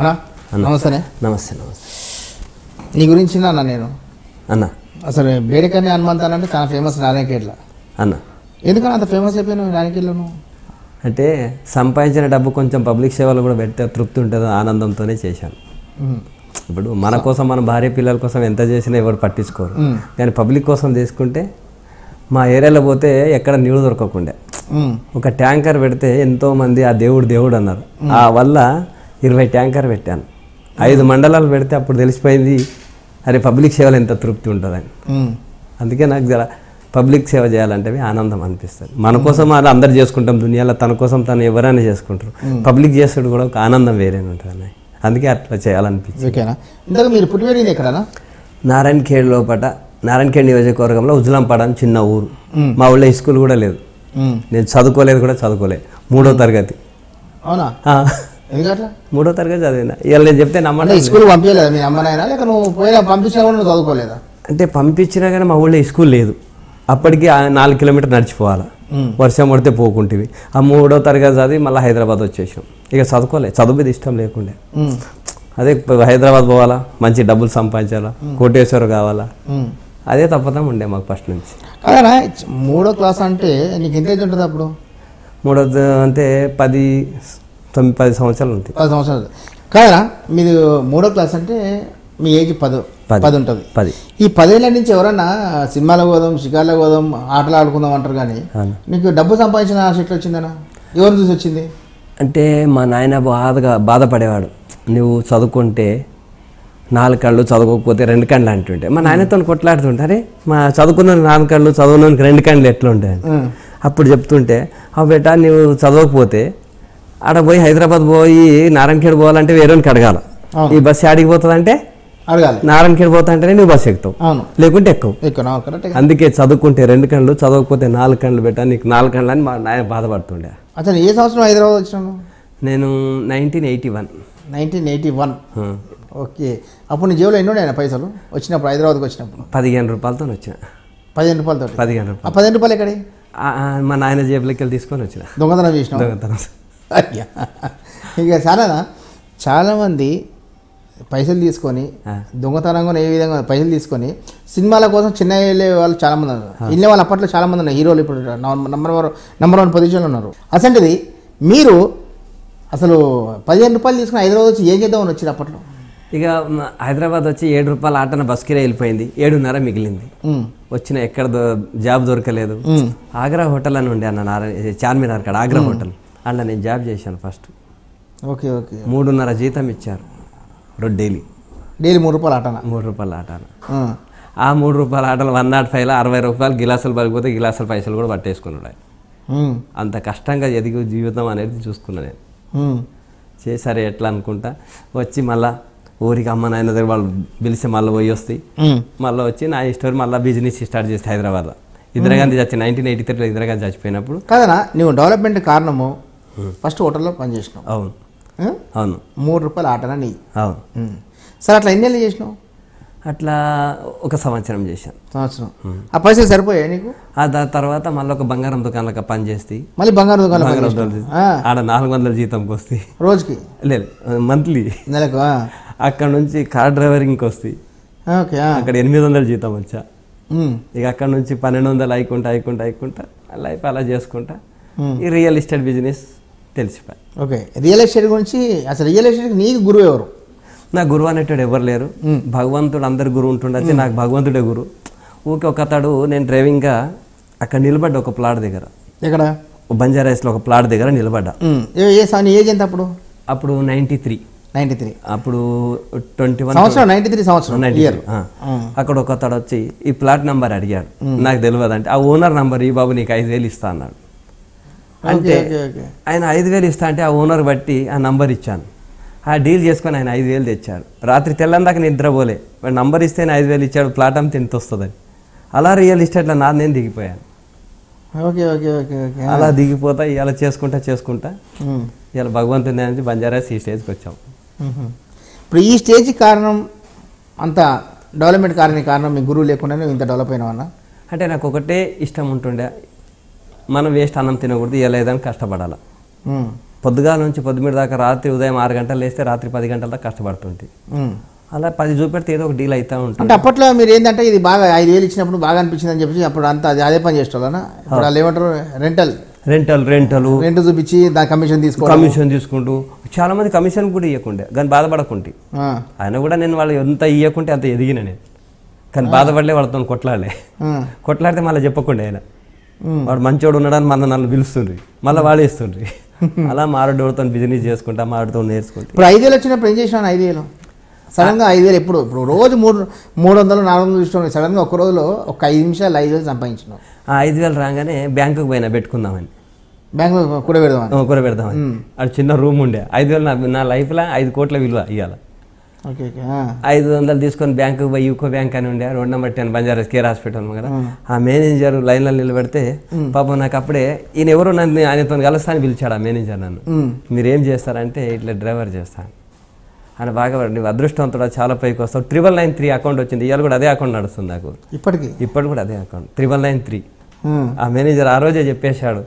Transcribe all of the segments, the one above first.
నమస్తే. నమస్తే నమస్తే. నీ గురించి అన్న నేను అన్న అసలు బేడకని హనుమంతాన్ అంటే చాలా ఫేమస్ నారాయణఖేడ్లో అన్న. ఎందుకని అంత ఫేమస్ అయిపోయినావు నారాయణఖేడ్లో నువ్వు? అంటే సంపాదించిన డబ్బు కొంచెం పబ్లిక్ సేవలు కూడా పెడితే తృప్తి ఉంటుందో ఆనందంతోనే చేశాను. ఇప్పుడు మన కోసం మన భార్య పిల్లల కోసం ఎంత చేసినా ఎవరు పట్టించుకోరు, కానీ పబ్లిక్ కోసం తీసుకుంటే మా ఏరియాలో పోతే ఎక్కడ నీళ్ళు దొరకకుండే ఒక ట్యాంకర్ పెడితే ఎంతోమంది ఆ దేవుడు అన్నారు. ఆ వల్ల 20 ట్యాంకర్ పెట్టాను. 5 మండలాలు పెడితే అప్పుడు తెలిసిపోయింది అరే పబ్లిక్ సేవలు ఎంత తృప్తి ఉంటుందని. అందుకే నాకు జర పబ్లిక్ సేవ చేయాలంటే ఆనందం అనిపిస్తుంది. మన కోసం అలా అందరు చేసుకుంటాం దునియాలో, తన కోసం తను ఎవరైనా చేసుకుంటారు. పబ్లిక్ చేసేది కూడా ఒక ఆనందం వేరే ఉంటుంది. అందుకే అట్లా చేయాలనిపించింది. ఓకేనా. ఇంతకు మీరు పుట్టి పెరిగింది ఎక్కడనా? నారాయణఖేడ్ లోపల, నారాయణఖేడ్ నియోజకవర్గంలో ఉజ్లంపాడ అని చిన్న ఊరు. మా ఊళ్ళో స్కూల్ కూడా లేదు. నేను చదువుకోలేదు కూడా చదువుకోలేదు. 3వ తరగతి. అవునా? ఎందుకట్లా? 3వ తరగతి చదివినా. ఇవాళ నేను చెప్తే నమ్మంటే స్కూల్ పంపించలేదా మీ అమ్మనైనా, లేక నువ్వు పోయినా పంపించినా కూడా నువ్వు చదువుకోలేదా? అంటే పంపించినా కానీ మా ఊళ్ళో స్కూల్ లేదు. అప్పటికి 4 కిలోమీటర్లు నడిచిపోవాలి. వర్షం పడితే పోకుంటివి. ఆ 3వ తరగతి చదివి మళ్ళీ హైదరాబాద్ వచ్చేసాం. ఇక చదువుకోలేదు, చదువు మీద ఇష్టం లేకుండే. అదే హైదరాబాద్ పోవాలా, మంచి డబ్బులు సంపాదించాలా, కోటేశ్వర కావాలా, అదే తప్పతం ఉండే మాకు ఫస్ట్ నుంచి. అదేనా 3వ క్లాస్ అంటే నీకు ఎంత ఏజ్ ఉంటుంది అప్పుడు? 3వ అంటే 10 సంవత్సరాలు ఉంటాయి. 10 సంవత్సరాలు కాదనా? మీరు 3వ క్లాస్ అంటే మీ ఏజ్ 10 ఉంటుంది. 10. ఈ 10 ఏళ్ళ నుంచి ఎవరన్నా సినిమాలకు పోదాం, షికార్లకు పోదాం, ఆటలు ఆడుకుందాం అంటారు, కానీ నీకు డబ్బు సంపాదించిన ఆశ ఎట్లా వచ్చిందనా? ఎవరు చూసి వచ్చింది? అంటే మా నాయన బాధపడేవాడు, నువ్వు చదువుకుంటే 4 కళ్ళు, చదువుకోకపోతే 2 కళ్ళు అంటుంటే. మా నాయనతో కొట్లాడుతుంటే అరే మా చదువుకున్న 4 కళ్ళు, చదువునోనికి 2 కళ్ళు ఎట్లా ఉంటాయి. అప్పుడు చెప్తుంటే బేటా నువ్వు చదవకపోతే ఆడ పోయి హైదరాబాద్ పోయి నారాయణఖేడ్ పోవాలంటే వేరేకి అడగాల. ఈ బస్సు ఆడికి పోతుందంటే అడగాలి, నారాయణఖేడ్ పోతా అంటేనే నువ్వు బస్సు ఎక్కుతావు, లేకుంటే ఎక్కువ. అందుకే చదువుకుంటే 2 కళ్ళు, చదవకపోతే 4 కళ్ళు బేటా, నీకు 4 కళ్ళు అని మా నాయన బాధపడుతుండే. అసలు ఏ సంవత్సరం హైదరాబాద్ వచ్చినాను? నేను 1981. 1981. ఓకే. అప్పుడు నీ జేబులో ఎన్ని ఉన్నాయా పైసలు వచ్చినప్పుడు, హైదరాబాద్కి వచ్చినప్పుడు? 15 రూపాయలతో వచ్చిన. 15 రూపాయలతో? 15 రూపాయలు. ఆ 15 రూపాయలు ఎక్కడి? మా నాయన జేబులోకి వెళ్ళి తీసుకొని వచ్చిన. దొంగతనం చేసిన? దొంగతనం. ఇక చాలామంది పైసలు తీసుకొని దొంగతనంగా ఏ విధంగా పైసలు తీసుకొని సినిమాల కోసం చిన్న వెళ్ళే వాళ్ళు చాలామంది ఉన్నారు. వెళ్ళే వాళ్ళు అప్పట్లో చాలామంది ఉన్నారు. హీరోలు ఇప్పుడు నెంబర్ 1 పొజిషన్లో ఉన్నారు. అసంటిది మీరు అసలు 15 రూపాయలు తీసుకుని హైదరాబాద్ వచ్చి ఏం చేద్దామని వచ్చింది అప్పట్లో? ఇక హైదరాబాద్ వచ్చి 7 రూపాయల ఆటన బస్ కిరా వెళ్ళిపోయింది. 7:30 మిగిలింది. వచ్చిన ఎక్కడ జాబ్ దొరకలేదు. ఆగ్రా హోటల్ అని ఉండే అన్న చార్మినార్ కాడ ఆగ్రా హోటల్, అలా నేను జాబ్ చేశాను ఫస్ట్. Okay okay. 3.5 జీతం ఇచ్చారు డైలీ 3 రూపాయల ఆటన. 3 రూపాయల ఆటన. ఆ 3 రూపాయల ఆటలు 105లో 60 రూపాయలు గిలాసులు పలిగిపోతే గిలాసుల పైసలు కూడా పట్టేసుకున్నాడు. అంత కష్టంగా ఎదిగి జీవితం అనేది చూసుకున్నా నేను. చేసరే ఎట్లా అనుకుంటా వచ్చి మళ్ళీ ఊరికి అమ్మ నాయన దగ్గర వాళ్ళు పిలిస్తే మళ్ళీ పోయి వస్తాయి. మళ్ళీ వచ్చి నా స్టోర్ మళ్ళీ బిజినెస్ స్టార్ట్ చేస్తే హైదరాబాద్లో. ఇందిరాగాంధీ 1983లో ఇందిరాగాంధీ చచ్చిపోయినప్పుడు. కదనా నువ్వు డెవలప్మెంట్ కారణము ఫస్ట్ హోటల్లో పనిచేసినావు? అవును అవును. 3 రూపాయల ఆటనా నీ? అవును. సరే అట్లా ఎన్ని నెలలు చేసినావు? అట్లా 1 సంవత్సరం చేశాను. సంవత్సరం. ఆ పైసలు సరిపోయాయి నీకు? దాని తర్వాత మళ్ళీ ఒక బంగారం దుకాణంలో పని చేస్తే మళ్ళీ బంగారం దుకాణం ఆడ 400 జీతంకి వస్తాయి రోజుకి? లేదు, మంత్లీ, నెలకు. అక్కడ నుంచి కార్ డ్రైవరింగ్కి వస్తాయి. అక్కడ 800 జీతం వచ్చా. ఇక అక్కడ నుంచి 1200 అయికుంటా లైఫ్ అలా చేసుకుంటా ఈ రియల్ ఎస్టేట్ బిజినెస్ తెలిసిపోయి. ఓకే. రియల్ ఎస్టేట్ గురించి అసలు రియల్ ఎస్టేట్ నీకు గురువు ఎవరు? నా గురువు అనేటాడు ఎవరు లేరు. భగవంతుడు అందరు గురువు ఉంటుండొచ్చి నాకు భగవంతుడే గురువు. ఊకే ఒకతాడు నేను డ్రైవింగ్గా అక్కడ నిలబడ్డా ఒక ప్లాట్ దగ్గర. ఎక్కడ? బంజారాస్లో ఒక ప్లాట్ దగ్గర నిలబడ్డా. ఏజ్ ఎంత అప్పుడు? అప్పుడు 93. అప్పుడు 21 సంవత్సరం. 93 సంవత్సరం. అక్కడ ఒకతాడు వచ్చి ఈ ప్లాట్ నెంబర్ అడిగాడు. నాకు తెలియదు అంటే ఆ ఓనర్ నెంబర్ ఈ బాబు నీకు 5,000 ఇస్తా అన్నాడు. అంటే ఆయన 5,000 ఇస్తా అంటే ఆ ఓనర్ బట్టి ఆ నంబర్ ఇచ్చాను. ఆ డీల్ చేసుకొని ఆయన 5,000 తెచ్చాడు. రాత్రి తెల్లందాకా నిద్రపోలే. వాడు నంబర్ ఇస్తే 5,000 ఇచ్చాడు. ప్లాట్ అమ్మితే ఎంత వస్తుందని అలా రియల్ ఎస్టేట్లో నేను దిగిపోయాను. Okay okay okay okay. అలా దిగిపోతా ఇలా చేసుకుంటా ఇలా భగవంతుని నుంచి బంజారాస్ ఈ స్టేజ్కి వచ్చాం. ఇప్పుడు ఈ స్టేజ్ కారణం అంత డెవలప్మెంట్ కారణం మీ గురువు లేకుండానే ఇంత డెవలప్ అయినావన్నా? అంటే నాకు ఒకటే ఇష్టం ఉంటుండే, మనం వేస్ట్ అన్నం తినకూడదు, ఎలా ఏదైనా కష్టపడాలి. పొద్దుగాల నుంచి పొద్దుమిడి దాకా రాత్రి ఉదయం 6 గంటలు లేస్తే రాత్రి 10 గంటల దాకా కష్టపడుతుంది. అలా 10 చూపెడితే ఏదో ఒక డీల్ అవుతూ ఉంటుంది. అంటే అప్పట్లో మీరు ఏంటంటే ఇది బాగా 5,000 ఇచ్చినప్పుడు బాగా అనిపించింది అని చెప్పి అప్పుడు అంతా అదే పని చేసేవాళ్ళనా? ఇప్పుడు వాళ్ళు ఏమంటారు, రెంట్ చూపించి దాని కమిషన్ తీసుకుంటూ చాలా మంది కమిషన్ కూడా ఇవ్వకుండే కానీ బాధపడకుంటే ఆయన కూడా నేను వాళ్ళు ఎంత ఇవ్వకుంటే అంత ఎదిగిన నేను, కానీ బాధపడలే వాళ్ళతో కొట్లాడితే మళ్ళీ చెప్పకుండా ఆయన వాడు మంచోడు ఉన్నాడని నన్ను పిలుస్తుండ్రి, మళ్ళీ వాడు ఇస్తుండ్రి. అలా మారుడోడితో బిజినెస్ చేసుకుంటా, మారుడితో నేర్చుకుంటా. ఇప్పుడు 5,000 వచ్చినప్పుడు ఏం చేసినాను? 5,000 సడన్గా 5,000 ఇప్పుడు రోజు 300-400 ఇష్టం, సడన్గా ఒక రోజులో ఒక 5 నిమిషాలు 5,000 సంపాదించినాం. 5,000 రాగానే బ్యాంకుకి పోయినా పెట్టుకుందామని, బ్యాంకు కూడా పెడదామని. అది చిన్న రూమ్ ఉండే. 5,000 నా లైఫ్లో 5 కోట్ల విలువ ఇవ్వాలి. 500 తీసుకొని బ్యాంకుకి పోయి యూకో బ్యాంక్ అని ఉండే, road number 10 Banjara care hospital కదా. ఆ మేనేజర్ లైన్లో నిలబెడితే పాపం నాకు అప్పుడే ఈయన ఎవరో నన్ను ఆయనతో కలుస్తా అని పిలిచాడు. ఆ మేనేజర్ నన్ను, మీరు ఏం చేస్తారంటే ఇట్లా డ్రైవర్ చేస్తాను అని. బాగా నువ్వు అదృష్టవంతుడు, చాలా పైకి వస్తావు. 9993 అకౌంట్ వచ్చింది, ఇవాళ కూడా అదే అకౌంట్ నడుస్తుంది నాకు ఇప్పటికి కూడా అదే అకౌంట్ 9993. ఆ మేనేజర్ ఆ రోజే చెప్పేశాడు,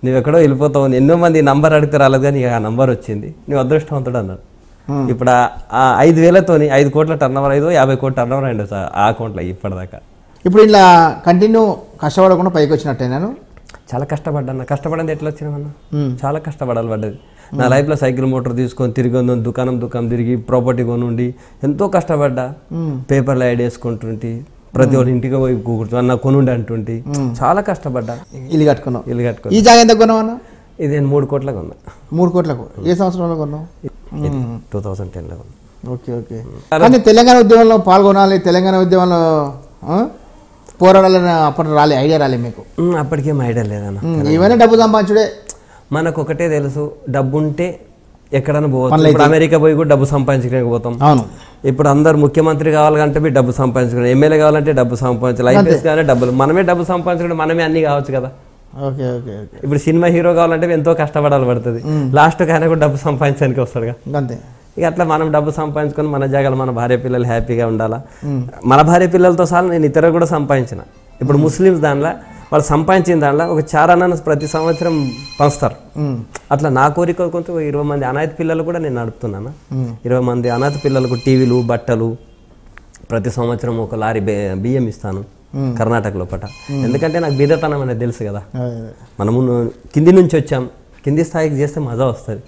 నువ్వు ఎక్కడో వెళ్ళిపోతావు, ఎన్నో మంది నంబర్ అడిగితే రాలేదు కానీ ఆ నంబర్ వచ్చింది, నువ్వు అదృష్టవంతుడు అన్నాడు. ఇప్పుడు ఆ 5,000తోని 5 కోట్ల టర్న్ ఓవర్, 50 కోట్ల టర్న్ ఓవర్ అయింది ఆ అకౌంట్లో ఇప్పటిదాకా. ఇప్పుడు ఇలా కంటిన్యూ కష్టపడకుండా పైకి వచ్చినట్టే నేను చాలా కష్టపడ్డాను. కష్టపడింది ఎట్లా వచ్చినామన్నా, చాలా కష్టపడాలి పడ్డది. నా లైఫ్లో సైకిల్ మోటార్ తీసుకొని తిరిగి దుకాణం తిరిగి ప్రాపర్టీ కొనుండి ఎంతో కష్టపడ్డా. పేపర్లో యాడ్ వేసుకుంటుంటే ప్రతి ఒక్కరి ఇంటికి పోయి కూర్చొని కొనుండి అంటుంటే చాలా కష్టపడ్డా. ఇల్లు కట్టుకున్నావు. ఈ జాగా ఎంత కొన్నావు? ఇది నేను 3 కోట్లకు కొన్నా. 3 కోట్లకు ఏ సంవత్సరంలో కొన్నావు? 2010లో కొన్నా. ఓకే. కానీ తెలంగాణ ఉద్యమంలో పాల్గొనాలి, తెలంగాణ ఉద్యమంలో పోరాడాలని అప్పటి ఐడియా రాలే మీకు? అప్పటికేం ఐడియా లేదన్న. ఏమైనా డబ్బు సంపాదించుడే. మనకు ఒకటే తెలుసు, డబ్బు ఉంటే ఎక్కడైనా పోవచ్చు. ఇప్పుడు అమెరికా పోయి కూడా డబ్బు సంపాదించడానికి పోతాం. అవును. ఇప్పుడు అందరు ముఖ్యమంత్రి కావాలంటే డబ్బు సంపాదించుకుని, ఎమ్మెల్యే కావాలంటే డబ్బు సంపాదించాలి, ఐపీఎస్ కావాలంటే డబ్బులు. మనమే డబ్బు సంపాదించుకుంటే మనమే అన్ని కావచ్చు కదా. ఇప్పుడు సినిమా హీరో కావాలంటే ఎంతో కష్టపడాలి పడుతుంది. లాస్ట్కి ఆయన కూడా డబ్బు సంపాదించడానికి వస్తాడుగా. అంతే. ఇక అట్లా మనం డబ్బు సంపాదించుకొని మన జాగాలో మన భార్య పిల్లలు హ్యాపీగా ఉండాలా. మన భార్య పిల్లలతో సహా నేను ఇతర కూడా సంపాదించిన. ఇప్పుడు ముస్లిమ్స్ దానిలో వాళ్ళు సంపాదించిన దాంట్లో ఒక చారాన్ని ప్రతి సంవత్సరం పంచుతారు. అట్లా నా కోరిక కొంత 20 మంది అనాథ పిల్లలు కూడా నేను నడుపుతున్నాను. 20 మంది అనాథ పిల్లలకు టీవీలు, బట్టలు, ప్రతి సంవత్సరం ఒక లారీ బియ్యం ఇస్తాను కర్ణాటక లోపల. ఎందుకంటే నాకు బీదతనం అనేది తెలుసు కదా. మనము కింది నుంచి వచ్చాం, కింది స్థాయికి చేస్తే మజా వస్తుంది.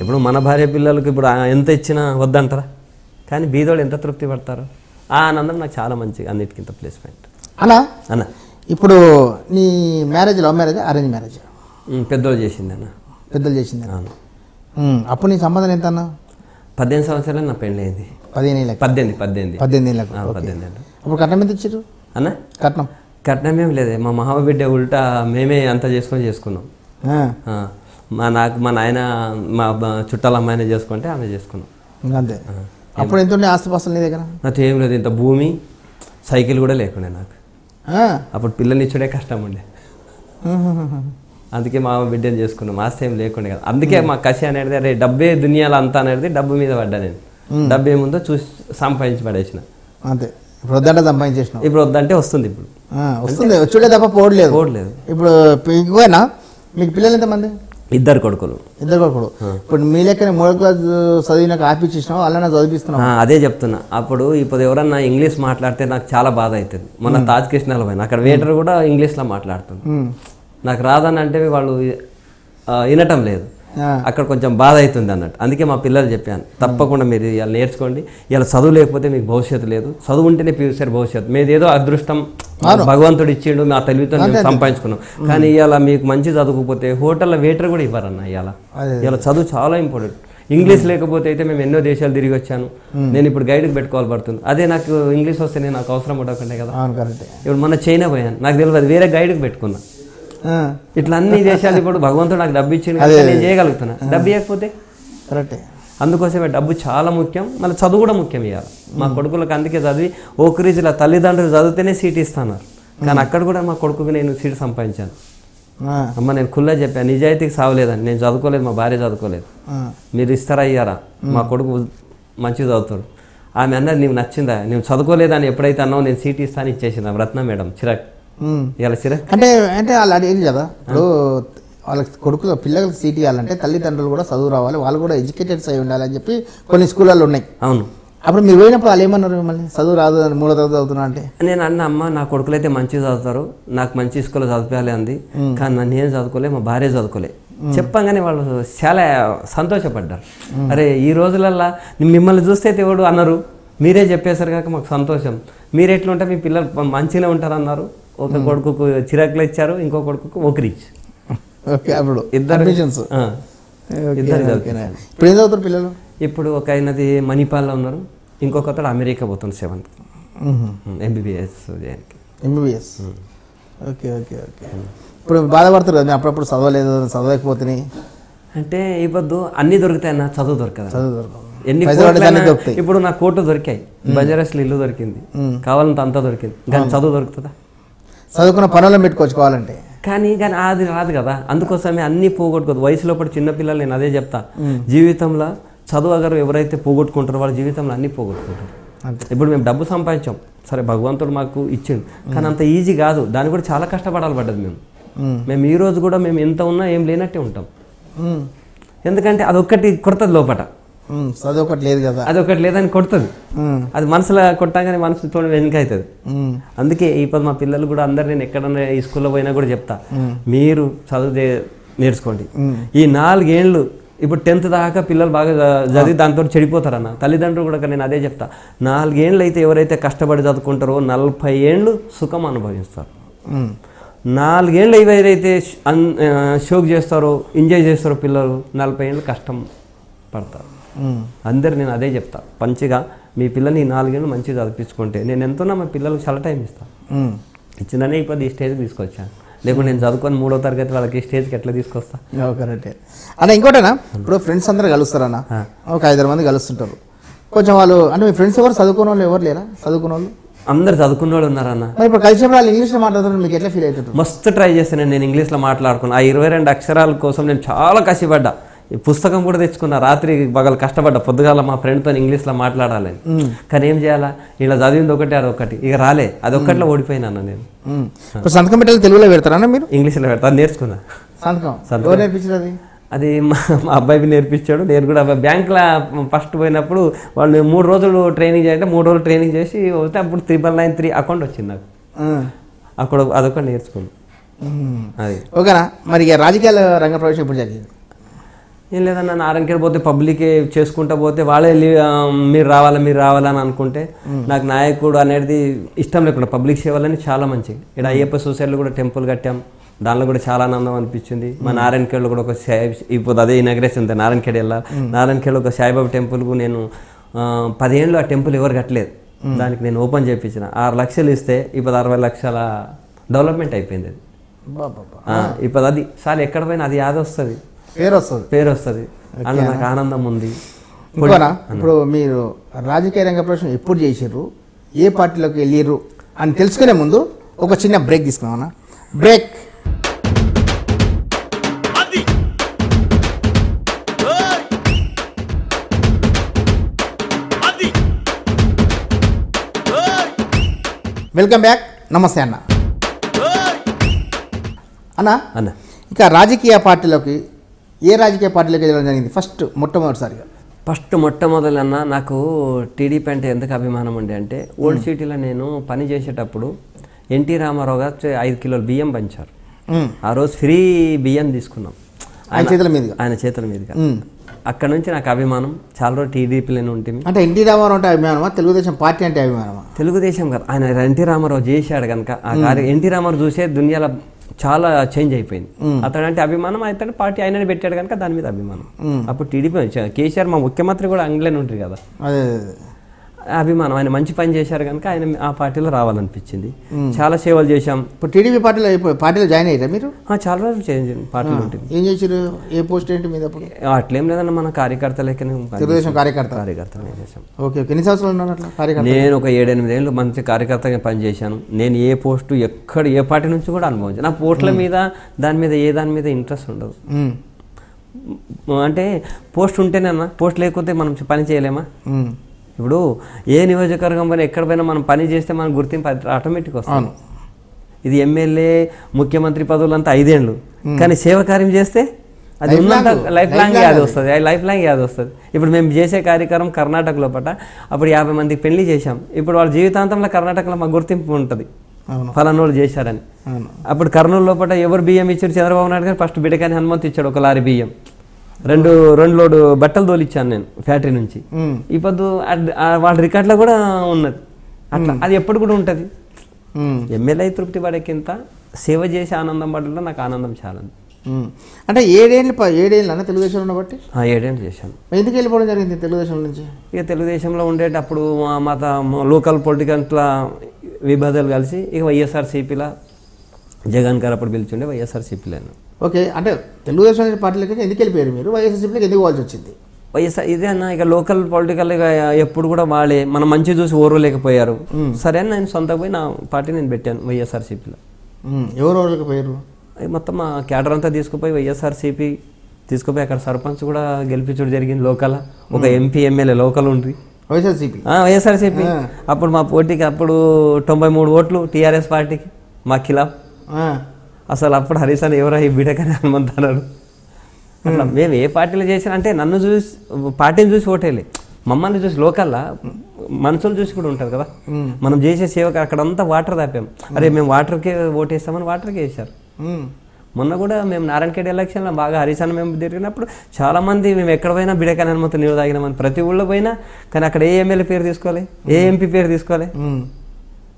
ఇప్పుడు మన భార్య పిల్లలకు ఇప్పుడు ఎంత ఇచ్చినా వద్దంటారా, కానీ బీదోళ్ళు ఎంత తృప్తి పడతారు. ఆ ఆనందం నాకు చాలా మంచిగా అన్నిటికింత ప్లేస్ పాయింట్. అన్న ఇప్పుడు నీ marriage love marriage, arrange marriage? పెద్దోళ్ళు చేసింది అన్న. పెద్దలు చేసింది. అప్పుడు నీ సంపాదన ఎంత అన్న? 18 సంవత్సరాలు నా పెళ్ళి అయింది. 18 ఏళ్ళకు. అప్పుడు కట్నం ఎంత ఇచ్చారు అన్న? కట్నం ఏం లేదే, మా మామ బిడ్డ ఉల్టా మేమే అంతా చేసుకున్నాం. మా నాయన మా చుట్టాల అమ్మాయిని చేసుకుంటే ఆమె చేసుకున్నాం అంతే. అప్పుడు ఎంత ఉండే ఆస్తిపాస్తులు నీ దగ్గర? నాకు ఏం లేదు, ఇంత భూమి సైకిల్ కూడా లేకుండే నాకు. అప్పుడు పిల్లల్ని ఇచ్చుడే కష్టం ఉండే, అందుకే మా బిడ్డను చేసుకున్నాం. ఆస్తి ఏం లేకుండే కదా. అందుకే మా కసి అనేది అరే డబ్బే దునియాలో అంతా అనేది డబ్బు మీద పడ్డా నేను. డబ్బు ఏముందో చూసి సంపాదించి పడేసిన అంతే. ఇప్పుడు వద్దంటే సంపాదించేసిన, ఇప్పుడు వద్దంటే వస్తుంది. ఇప్పుడు వస్తుంది, వచ్చుడే తప్ప పోవట్లేదు. ఇప్పుడు ఇంకోనా మీకు పిల్లలు ఎంతమంది? 2 కొడుకులు. ఇప్పుడు మీ లెక్కన 3వ క్లాస్ చదివినాక ఆపిచ్చినావు, అలా చదివిస్తున్నావు. అదే చెప్తున్నా. ఇప్పుడు ఎవరన్నా ఇంగ్లీష్ మాట్లాడితే నాకు చాలా బాధ అవుతుంది. మొన్న తాజ్ కృష్ణాలో పోయినా అక్కడ వెయిటర్ కూడా ఇంగ్లీష్లో మాట్లాడుతుంది. నాకు రాదని అంటే వాళ్ళు వినటం లేదు. అక్కడ కొంచెం బాధ అవుతుంది అన్నట్టు. అందుకే మా పిల్లలు చెప్పాను, తప్పకుండా మీరు ఇలా నేర్చుకోండి. ఇలా చదువు లేకపోతే మీకు భవిష్యత్తు లేదు, చదువు ఉంటేనే ఫ్యూచర్ భవిష్యత్తు. మీది ఏదో అదృష్టం భగవంతుడు ఇచ్చిండు, మా తెలివితో సంపాదించుకున్నాం. కానీ ఇవాళ మీకు మంచి చదువుకోకపోతే హోటల్లో వెయిటర్ కూడా ఇవ్వరన్న. ఇలా చదువు చాలా ఇంపార్టెంట్. ఇంగ్లీష్ లేకపోతే అయితే మేము ఎన్నో దేశాలు తిరిగి వచ్చాను, నేను ఇప్పుడు గైడ్కి పెట్టుకోవాలి పడుతుంది. అదే నాకు ఇంగ్లీష్ వస్తే నేను నాకు అవసరం ఉండకుండే కదా. ఇప్పుడు మొన్న చైనా పోయాను, నాకు తెలియదు, వేరే గైడ్కి పెట్టుకున్నా. ఇట్లా అన్ని దేశాలు ఇప్పుడు భగవంతుడు నాకు డబ్బు ఇచ్చింది, నేను చేయగలుగుతున్నా. డబ్బు ఇవ్వకపోతే కరెక్టే. అందుకోసమే డబ్బు చాలా ముఖ్యం, మళ్ళీ చదువు కూడా ముఖ్యం. ఇవ్వాలి మా కొడుకులకు అందుకే చదివి ఓకరీజ్లో తల్లిదండ్రులు చదివితేనే సీట్ ఇస్తున్నారు. కానీ అక్కడ కూడా మా కొడుకుకి నేను సీట్ సంపాదించాను. అమ్మ నేను కుల్లా చెప్పాను, నిజాయితీకి సావలేదని. నేను చదువుకోలేదు, మా భార్య చదువుకోలేదు, మీరు ఇస్తారా ఇయ్యారా, మా కొడుకు మంచిగా చదువుతాడు. ఆమె అన్నది నీవు నచ్చిందా, నువ్వు చదువుకోలేదని ఎప్పుడైతే అన్నావు నేను సీట్ ఇస్తాను ఇచ్చేసింది రత్న మేడం. చిరాక్ ఇలా చిరాక్ అంటే వాళ్ళు అడిగింది కదా. ఇప్పుడు వాళ్ళకి కొడుకులు పిల్లలకి సీట్ ఇవ్వాలంటే తల్లిదండ్రులు కూడా చదువు రావాలి, వాళ్ళు కూడా ఎడ్యుకేటెడ్స్ అయి ఉండాలని చెప్పి కొన్ని స్కూళ్ళల్లో ఉన్నాయి. అవును. అప్పుడు మీరు పోయినప్పుడు వాళ్ళు ఏమన్నారు మిమ్మల్ని, చదువు రాదు అని 3వ తరగతి చదువుతున్నా అంటే? నేను అన్న, అమ్మ నా కొడుకులు అయితే మంచిగా చదువుతారు, నాకు మంచి స్కూల్లో చదివించాలి అంది, కానీ నన్ను ఏం చదువుకోలే, మా భార్య చదువుకోలే చెప్పంగానే వాళ్ళు చాలా సంతోషపడ్డారు. అరే ఈ రోజులల్లో మిమ్మల్ని చూస్తే ఎవడు అన్నారు, మీరే చెప్పేశారు కాక మాకు సంతోషం, మీరు ఎట్లుంటే మీ పిల్లలు మంచిగానే ఉంటారు అన్నారు. ఒక కొడుకుకు చిరాకులు ఇచ్చారు, ఇంకో కొడుకుకు ఒకరిచ్చి. ఓకే, అప్పుడు ఇద్దరు ఇప్పుడు ఏం చదువుతారు పిల్లలు? ఇప్పుడు ఒక అయినది మణిపాల్లో ఉన్నారు, ఇంకొక అతడు అమెరికా పోతుంది 7th MBBS చేయడానికి. MBBS. Okay okay okay. ఇప్పుడు బాధపడతారు కదా, అప్పుడప్పుడు చదవలేదు, చదవకపోతే అంటే ఇవ్వద్దు, అన్నీ దొరుకుతాయి అన్న, చదువు దొరకదు. చదువు దొరకదు. ఎన్ని దొరుకుతాయి. ఇప్పుడు నా కోటు దొరికాయి, బజారస్లో ఇల్లు దొరికింది, కావాలంత అంతా దొరికింది, కానీ చదువు దొరుకుతుందా? చదువుకున్న పనులను పెట్టుకోవాలంటే కానీ అది రాదు కదా. అందుకోసమే అన్నీ పోగొట్టుకోదు. వయసులో పడి చిన్నపిల్లలు నేను అదే చెప్తా, జీవితంలో చదువు అగరు ఎవరైతే పోగొట్టుకుంటారో వాళ్ళ జీవితంలో అన్నీ పోగొట్టుకుంటారు. ఇప్పుడు మేము డబ్బు సంపాదించాం, సరే భగవంతుడు మాకు ఇచ్చిండు, కానీ అంత ఈజీ కాదు, దాన్ని కూడా చాలా కష్టపడాలి పడ్డది. మేము ఈ రోజు కూడా మేము ఎంత ఉన్నా ఏం లేనట్టే ఉంటాం, ఎందుకంటే అదొక్కటి కొడుతుంది లోపట. చదువు ఒకటి లేదు కదా, అదొకటి లేదని కొడుతుంది, అది మనసులో కొట్టగానే మనసుతో వెనుక అవుతుంది. అందుకే ఇప్పుడు మా పిల్లలు కూడా అందరు, నేను ఎక్కడన్నా ఈ స్కూల్లో పోయినా కూడా చెప్తా, మీరు చదువు నేర్చుకోండి. ఈ 4 ఏళ్ళు ఇప్పుడు 10th దాకా పిల్లలు బాగా చదివి దాంతో చెడిపోతారన్న. తల్లిదండ్రులు కూడా నేను అదే చెప్తా, 4 ఏళ్ళు అయితే ఎవరైతే కష్టపడి చదువుకుంటారో 40 ఏళ్ళు సుఖం అనుభవిస్తారు. 4 ఏళ్ళు ఎవరైతే షోక్ చేస్తారో, ఎంజాయ్ చేస్తారో పిల్లలు 40 ఏళ్ళు కష్టం పడతారు. అందరు నేను అదే చెప్తా, మంచిగా మీ పిల్లల్ని 4 ఏళ్ళు మంచిగా చదివించుకుంటే నేను ఎంతోన్నా మా పిల్లలకు చాలా టైం ఇస్తాను. ఇచ్చిననే ఇప్పుడు ఈ స్టేజ్కి తీసుకొచ్చాను, లేకుంటే నేను చదువుకొని 3వ తరగతి వాళ్ళకి ఈ స్టేజ్కి ఎట్లా తీసుకొస్తా? కరెక్టే అన్న. ఇంకోటేనా, ఇప్పుడు ఫ్రెండ్స్ అందరూ కలుస్తారన్న, ఒక 5-6 మంది కలుస్తుంటారు. కొంచెం వాళ్ళు అంటే మీ ఫ్రెండ్స్ ఎవరు చదువుకున్న వాళ్ళు ఎవరు లేరా? చదువుకున్న వాళ్ళు అందరు చదువుకున్న వాళ్ళు ఉన్నారన్న. ఇప్పుడు కలిసినప్పుడు వాళ్ళు ఇంగ్లీష్లో మాట్లాడుతున్నారు, మీకు ఎట్లా ఫీల్ అవుతుంది? మస్తు ట్రై చేస్తాను నేను ఇంగ్లీష్లో మాట్లాడుకున్నాను. ఆ 22 అక్షరాల కోసం నేను చాలా కష్టపడ్డా, ఈ పుస్తకం కూడా తెచ్చుకున్నా, రాత్రి పగలు కష్టపడ్డా, పొద్దుగాల మా ఫ్రెండ్తో ఇంగ్లీష్లో మాట్లాడాలని. కానీ ఏం చేయాలా, ఇలా చదివింది ఒకటి అదొకటి ఇక రాలే, అదొక్కట్లో ఓడిపోయినా నేను. సంతకం పెట్టాలి తెలుగులో పెడతారా మీరు? ఇంగ్లీష్లో పెడతా, అది నేర్చుకున్నా. సంతకం నేర్పించారు? అది మా అబ్బాయికి నేర్పించాడు. నేను కూడా బ్యాంకులో ఫస్ట్ పోయినప్పుడు వాళ్ళు 3 రోజులు ట్రైనింగ్ చేయాలంటే 3 రోజులు ట్రైనింగ్ చేసి పోతే అప్పుడు 9993 అకౌంట్ వచ్చింది నాకు. అక్కడ అదొకటి నేర్చుకున్నాను. అది ఓకేనా. మరి ఇక రాజకీయాల రంగ ప్రవేశం ఎప్పుడు జరిగింది? ఏం లేదన్నా, నారాయణఖేడ్ పోతే పబ్లికే చేసుకుంటా పోతే వాళ్ళే మీరు రావాలని అనుకుంటే నాకు నాయకుడు అనేది ఇష్టం లేకుండా పబ్లిక్ సేవలని చాలా మంచిది. ఇక్కడ అయ్యప్ప సొసైటీలో కూడా టెంపుల్ కట్టాం, దానిలో కూడా చాలా ఆనందం అనిపించింది. మా నారాయణఖేడ్లో కూడా ఒక ఇప్పుడు అదే ఇనాగ్రేషన్ ఉంది, నారాయణఖేడ్ వెళ్ళాలి. నారాయణఖేడ్లో ఒక సాయిబాబా టెంపుల్కు నేను 10 ఏళ్ళు ఆ టెంపుల్ ఎవరు కట్టలేదు, దానికి నేను ఓపెన్ చేయించిన. 6 లక్షలు ఇస్తే ఇప్పుడు 60 లక్షల డెవలప్మెంట్ అయిపోయింది. అది ఇప్పుడు అది సార్ ఎక్కడ పోయినా అది యాద వస్తుంది, పేరు వస్తుంది, అందులో నాకు ఆనందం ఉంది. ఇప్పుడు మీరు రాజకీయ రంగ ప్రవేశం ఎప్పుడు చేసారు, ఏ పార్టీలోకి వెళ్ళారు అని తెలుసుకునే ముందు ఒక చిన్న బ్రేక్ తీసుకున్నామన్నా. బ్రేక్. Welcome back. నమస్తే అన్న. అన్న ఇక రాజకీయ పార్టీలోకి ఏ రాజకీయ పార్టీలోకి వెళ్ళడం జరిగింది మొట్టమొదటిసారిగా? మొట్టమొదలన్నా నాకు టీడీపీ అంటే ఎందుకు అభిమానం ఉండే అంటే, ఓల్డ్ సిటీలో నేను పని చేసేటప్పుడు ఎన్టీ రామారావు గారు 5 కిలోల బియ్యం పంచారు. ఆ రోజు ఫ్రీ బియ్యం తీసుకున్నాం ఆయన చేతుల మీదుగా. అక్కడ నుంచి నాకు అభిమానం, చాలా రోజు టీడీపీలోనే ఉంటుంది. అంటే ఎన్టీ రామారావు అంటే అభిమానమా, తెలుగుదేశం పార్టీ అంటే అభిమానమా? తెలుగుదేశం గారు ఆయన ఎన్టీ రామారావు చేశాడు కనుక ఆ కార్యం ఎన్టీ రామారావు చూసే దునియాలో చాలా చేంజ్ అయిపోయింది. అతడంటే అభిమానం, అతను పార్టీ ఆయనని పెట్టాడు కనుక దాని మీద అభిమానం. అప్పుడు టీడీపీ కేసీఆర్ మా ముఖ్యమంత్రి కూడా ఆంగ్లేని ఉంటుంది కదా, అభిమానం. ఆయన మంచి పని చేశారు కనుక ఆయన ఆ పార్టీలో రావాలనిపించింది. చాలా సేవలు చేశాం. ఇప్పుడు టీడీపీ పార్టీలో జాయిన్ అయ్యారా మీరు? చాలా రోజులు చేంజ్ పార్టీలో ఉంటుంది. ఏం చేశారు, ఏ పోస్ట్ ఏంటి మీద? అట్లేం లేదన్న, మన కార్యకర్తలకే తెలుగుదేశం కార్యకర్తనే చేశాం. ఓకే, ఎన్ని సంవత్సరాలు ఉన్నారు అట్లా కార్యకర్త? నేను ఒక 7-8 ఏళ్ళు మంచి కార్యకర్తగా పనిచేశాను. నేను ఏ పోస్టు ఎక్కడ ఏ పార్టీ నుంచి కూడా అనుభవించాను. నా పోస్టుల మీద దాని మీద ఇంట్రెస్ట్ ఉండదు. అంటే పోస్ట్ ఉంటేనేనా, పోస్ట్ లేకపోతే మనం పని చేయలేమా? ఇప్పుడు ఏ నియోజకవర్గం పైన ఎక్కడ పోయినా మనం పని చేస్తే మనం గుర్తింపు ఆటోమేటిక్ వస్తాం. ఇది ఎమ్మెల్యే ముఖ్యమంత్రి పదవులంతా 5 ఏళ్ళు, కానీ సేవ కార్యం చేస్తే అది ఉన్నంత లైఫ్ లాంగ్ యాద వస్తుంది, లైఫ్ లాంగ్ యాద వస్తుంది. ఇప్పుడు మేము చేసే కార్యక్రమం కర్ణాటక లోపల అప్పుడు 50 మందికి పెళ్లి చేశాం. ఇప్పుడు వాళ్ళ జీవితాంతంలో కర్ణాటకలో మాకు గుర్తింపు ఉంటుంది, ఫలానోళ్ళు చేశారని. అప్పుడు కర్నూలు లోపల ఎవరు బియ్యం ఇచ్చారు, చంద్రబాబు నాయుడు గారు ఫస్ట్ బిడకాని హనుమంత్ ఇచ్చాడు 1 లారీ బియ్యం, 2 లోడు బట్టలు తోలిచ్చాను నేను ఫ్యాక్టరీ నుంచి. ఇప్పుడు వాళ్ళ రికార్డులో కూడా ఉన్నది అట్లా, అది ఎప్పుడు కూడా ఉంటుంది. ఎమ్మెల్యే తృప్తి పడేకింత సేవ చేసి ఆనందం పడడంలో నాకు ఆనందం చాలా. అంటే 7 ఏళ్ళు అన్న తెలుగుదేశంలో బట్టి 7 ఏళ్ళు చేశాను. ఎందుకు వెళ్ళిపోవడం జరిగింది తెలుగుదేశం నుంచి? ఇక తెలుగుదేశంలో ఉండేటప్పుడు మా లోకల్ పొలిటికల్ విభేదాలు కలిసి ఇక వైఎస్ఆర్సీపీలో జగన్ గారు అప్పుడు పిలిచిండే వైఎస్ఆర్సీపీలో. ఓకే, అంటే తెలుగుదేశం పార్టీలకి ఎందుకు వెళ్ళిపోయారు మీరు? వైఎస్ఆర్సీపీలోకి ఎందుకు పోవాల్సి వచ్చింది? వైఎస్ఆర్ ఇదే అన్న, ఇక లోకల్ పొలిటికల్ ఎప్పుడు కూడా వాళ్ళే మనం మంచి చూసి ఓర్వలేకపోయారు. సరే అని నేను సొంతకు పోయి నా పార్టీ నేను పెట్టాను వైఎస్ఆర్సీపీలో. ఎవరు ఓర్వలేకపోయారు? మొత్తం మా క్యాడర్ అంతా తీసుకుపోయి వైఎస్ఆర్సీపీ తీసుకుపోయి అక్కడ సర్పంచ్ కూడా గెలిపించడం జరిగింది. లోకల్ ఒక ఎంపీ ఎమ్మెల్యే లోకల్ ఉండ్రి వైఎస్ఆర్సీపీ. అప్పుడు మా పోటీకి అప్పుడు 93 ఓట్లు టీఆర్ఎస్ పార్టీకి మా ఖిలాఫ్. అసలు అప్పుడు హరీసాన్ ఎవరా ఈ బిడకని హనుమంత్ అన్నాడు. అట్లా మేము ఏ పార్టీలో చేసినా అంటే నన్ను చూసి పార్టీని చూసి ఓటేలే, మమ్మల్ని చూసి లోకల్లా మనుషులు చూసి కూడా ఉంటుంది కదా. మనం చేసే సేవకు అక్కడంతా వాటర్ తాపాం. అరే మేము వాటర్కే ఓటేస్తామని వాటర్కే వేశారు. మొన్న కూడా మేము నారాయణఖేడ్ ఎలక్షన్లో బాగా హరీసాన్ మేము తిరిగినప్పుడు చాలామంది మేము ఎక్కడ పోయినా బిడకాని హనుమంతు నీళ్ళు తాగినామని ప్రతి ఊళ్ళో పోయినా, కానీ అక్కడ ఏ ఎమ్మెల్యే పేరు తీసుకోవాలి, ఏ ఎంపీ పేరు తీసుకోవాలి.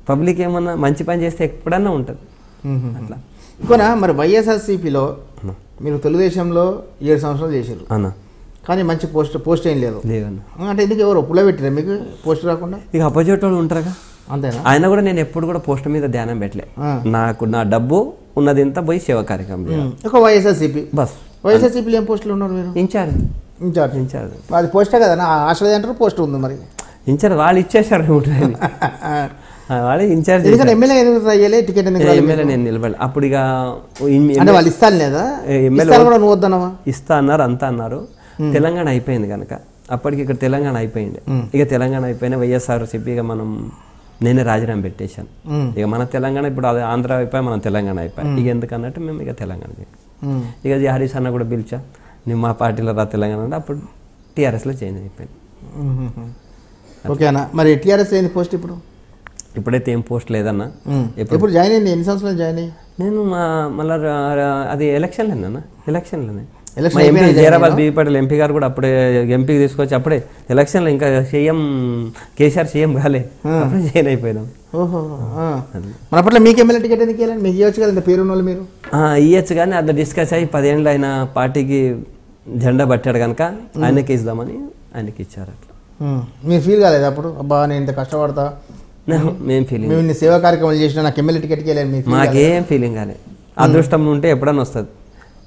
పబ్లిక్ ఏమన్నా మంచి పని చేస్తే ఎప్పుడన్నా ఉంటుంది అట్లా. ఇంకోనా మరి వైఎస్ఆర్సీపీలో మీరు తెలుగుదేశంలో 7 సంవత్సరాలు చేశారు అన్న, కానీ మంచి పోస్ట్ ఏం లేదు అంటే ఎందుకు ఎవరు పుల్లబెట్టిరా మీకు పోస్ట్ రాకుండా? ఇక అపోజిట్ వాళ్ళు ఉంటారుగా, అంతేనా? ఆయన కూడా నేను ఎప్పుడు కూడా పోస్ట్ మీద ధ్యానం పెట్టలే. నాకు నా డబ్బు ఉన్నది ఇంత పోయి సేవ కార్యక్రమం. ఒక వైఎస్ఆర్సీపీ బస్. వైఎస్ఆర్సీపీలో ఏం పోస్టులు ఉన్నారు మీరు? ఇన్ఛార్జ్. అది పోస్టే కదా, ఆశ్రయ అంటారు పోస్ట్ ఉంది మరి. ఇన్ఛార్జ్ వాళ్ళు ఇచ్చేసారు వాళ్ళు ఇన్ఛార్జ్. ఎమ్మెల్యే టికెట్ ఎమ్మెల్యే నేను నిలబడి అప్పుడు ఇక వాళ్ళు ఇస్తాను లేదా? నువ్వు వద్దనవా? ఇస్తా అన్నారు, అంతా అన్నారు. తెలంగాణ అయిపోయింది కనుక అప్పటికి ఇక్కడ తెలంగాణ అయిపోయింది. ఇక తెలంగాణ అయిపోయినా వైఎస్ఆర్సీపీ ఇక నేనే రాజీనామా పెట్టేశాను. ఇక మన తెలంగాణ ఇప్పుడు అది ఆంధ్ర అయిపోయి మన తెలంగాణ అయిపోయి ఇక ఎందుకన్నట్టు మేము ఇక తెలంగాణ ఇక హరీష్ అన్న కూడా పిలిచా, నువ్వు మా పార్టీలో రా తెలంగాణ అంటే అప్పుడు టీఆర్ఎస్లో చేంజ్ అయిపోయింది. ఓకే అన్న, మరి టీఆర్ఎస్ ఏంది పోస్ట్ ఇప్పుడు? ఇప్పుడైతే ఏం పోస్ట్ లేదన్నా. ఇప్పుడు జాయిన్ అయింది ఎన్ని సంవత్సరాలు జాయిన్ అయ్యి? నేను మళ్ళీ అది ఎలక్షన్లోనే ఎంపీ జైరాబాద్ బీపీపటేల్ ఎంపీ గారు కూడా అప్పుడే ఎంపీకి తీసుకొచ్చి అప్పుడే ఎలక్షన్లో ఇంకా సీఎం కేసీఆర్ సీఎం కాలే అప్పుడే జాయిన్ అయిపోయినాం. ఓహో, మన పట్ల మీకు ఎమ్మెల్యే టికెట్ ఎందుకు వెళ్ళండి? మీకు ఇవ్వచ్చు కదా, పేరు ఉన్న వాళ్ళు మీరు. ఇవ్వచ్చు కానీ అది డిస్కస్ అయ్యి 10 ఏళ్ళు ఆయన పార్టీకి జెండా పట్టాడు కనుక ఆయనకి ఇద్దామని ఆయనకి ఇచ్చారు. అట్లా మీరు ఫీల్ కాలేదు అప్పుడు? అబ్బా నేను ఇంత కష్టపడతా, మేము ఫీలింగ్, మేము ఇన్ని సేవా కార్యక్రమాలు చేసినా నాకు ఎమ్మెల్యే టికెట్కి వెళ్ళాను. మాకేం ఫీలింగ్ కాలే. అదృష్టం ఉంటే ఎప్పుడన్నా వస్తుంది.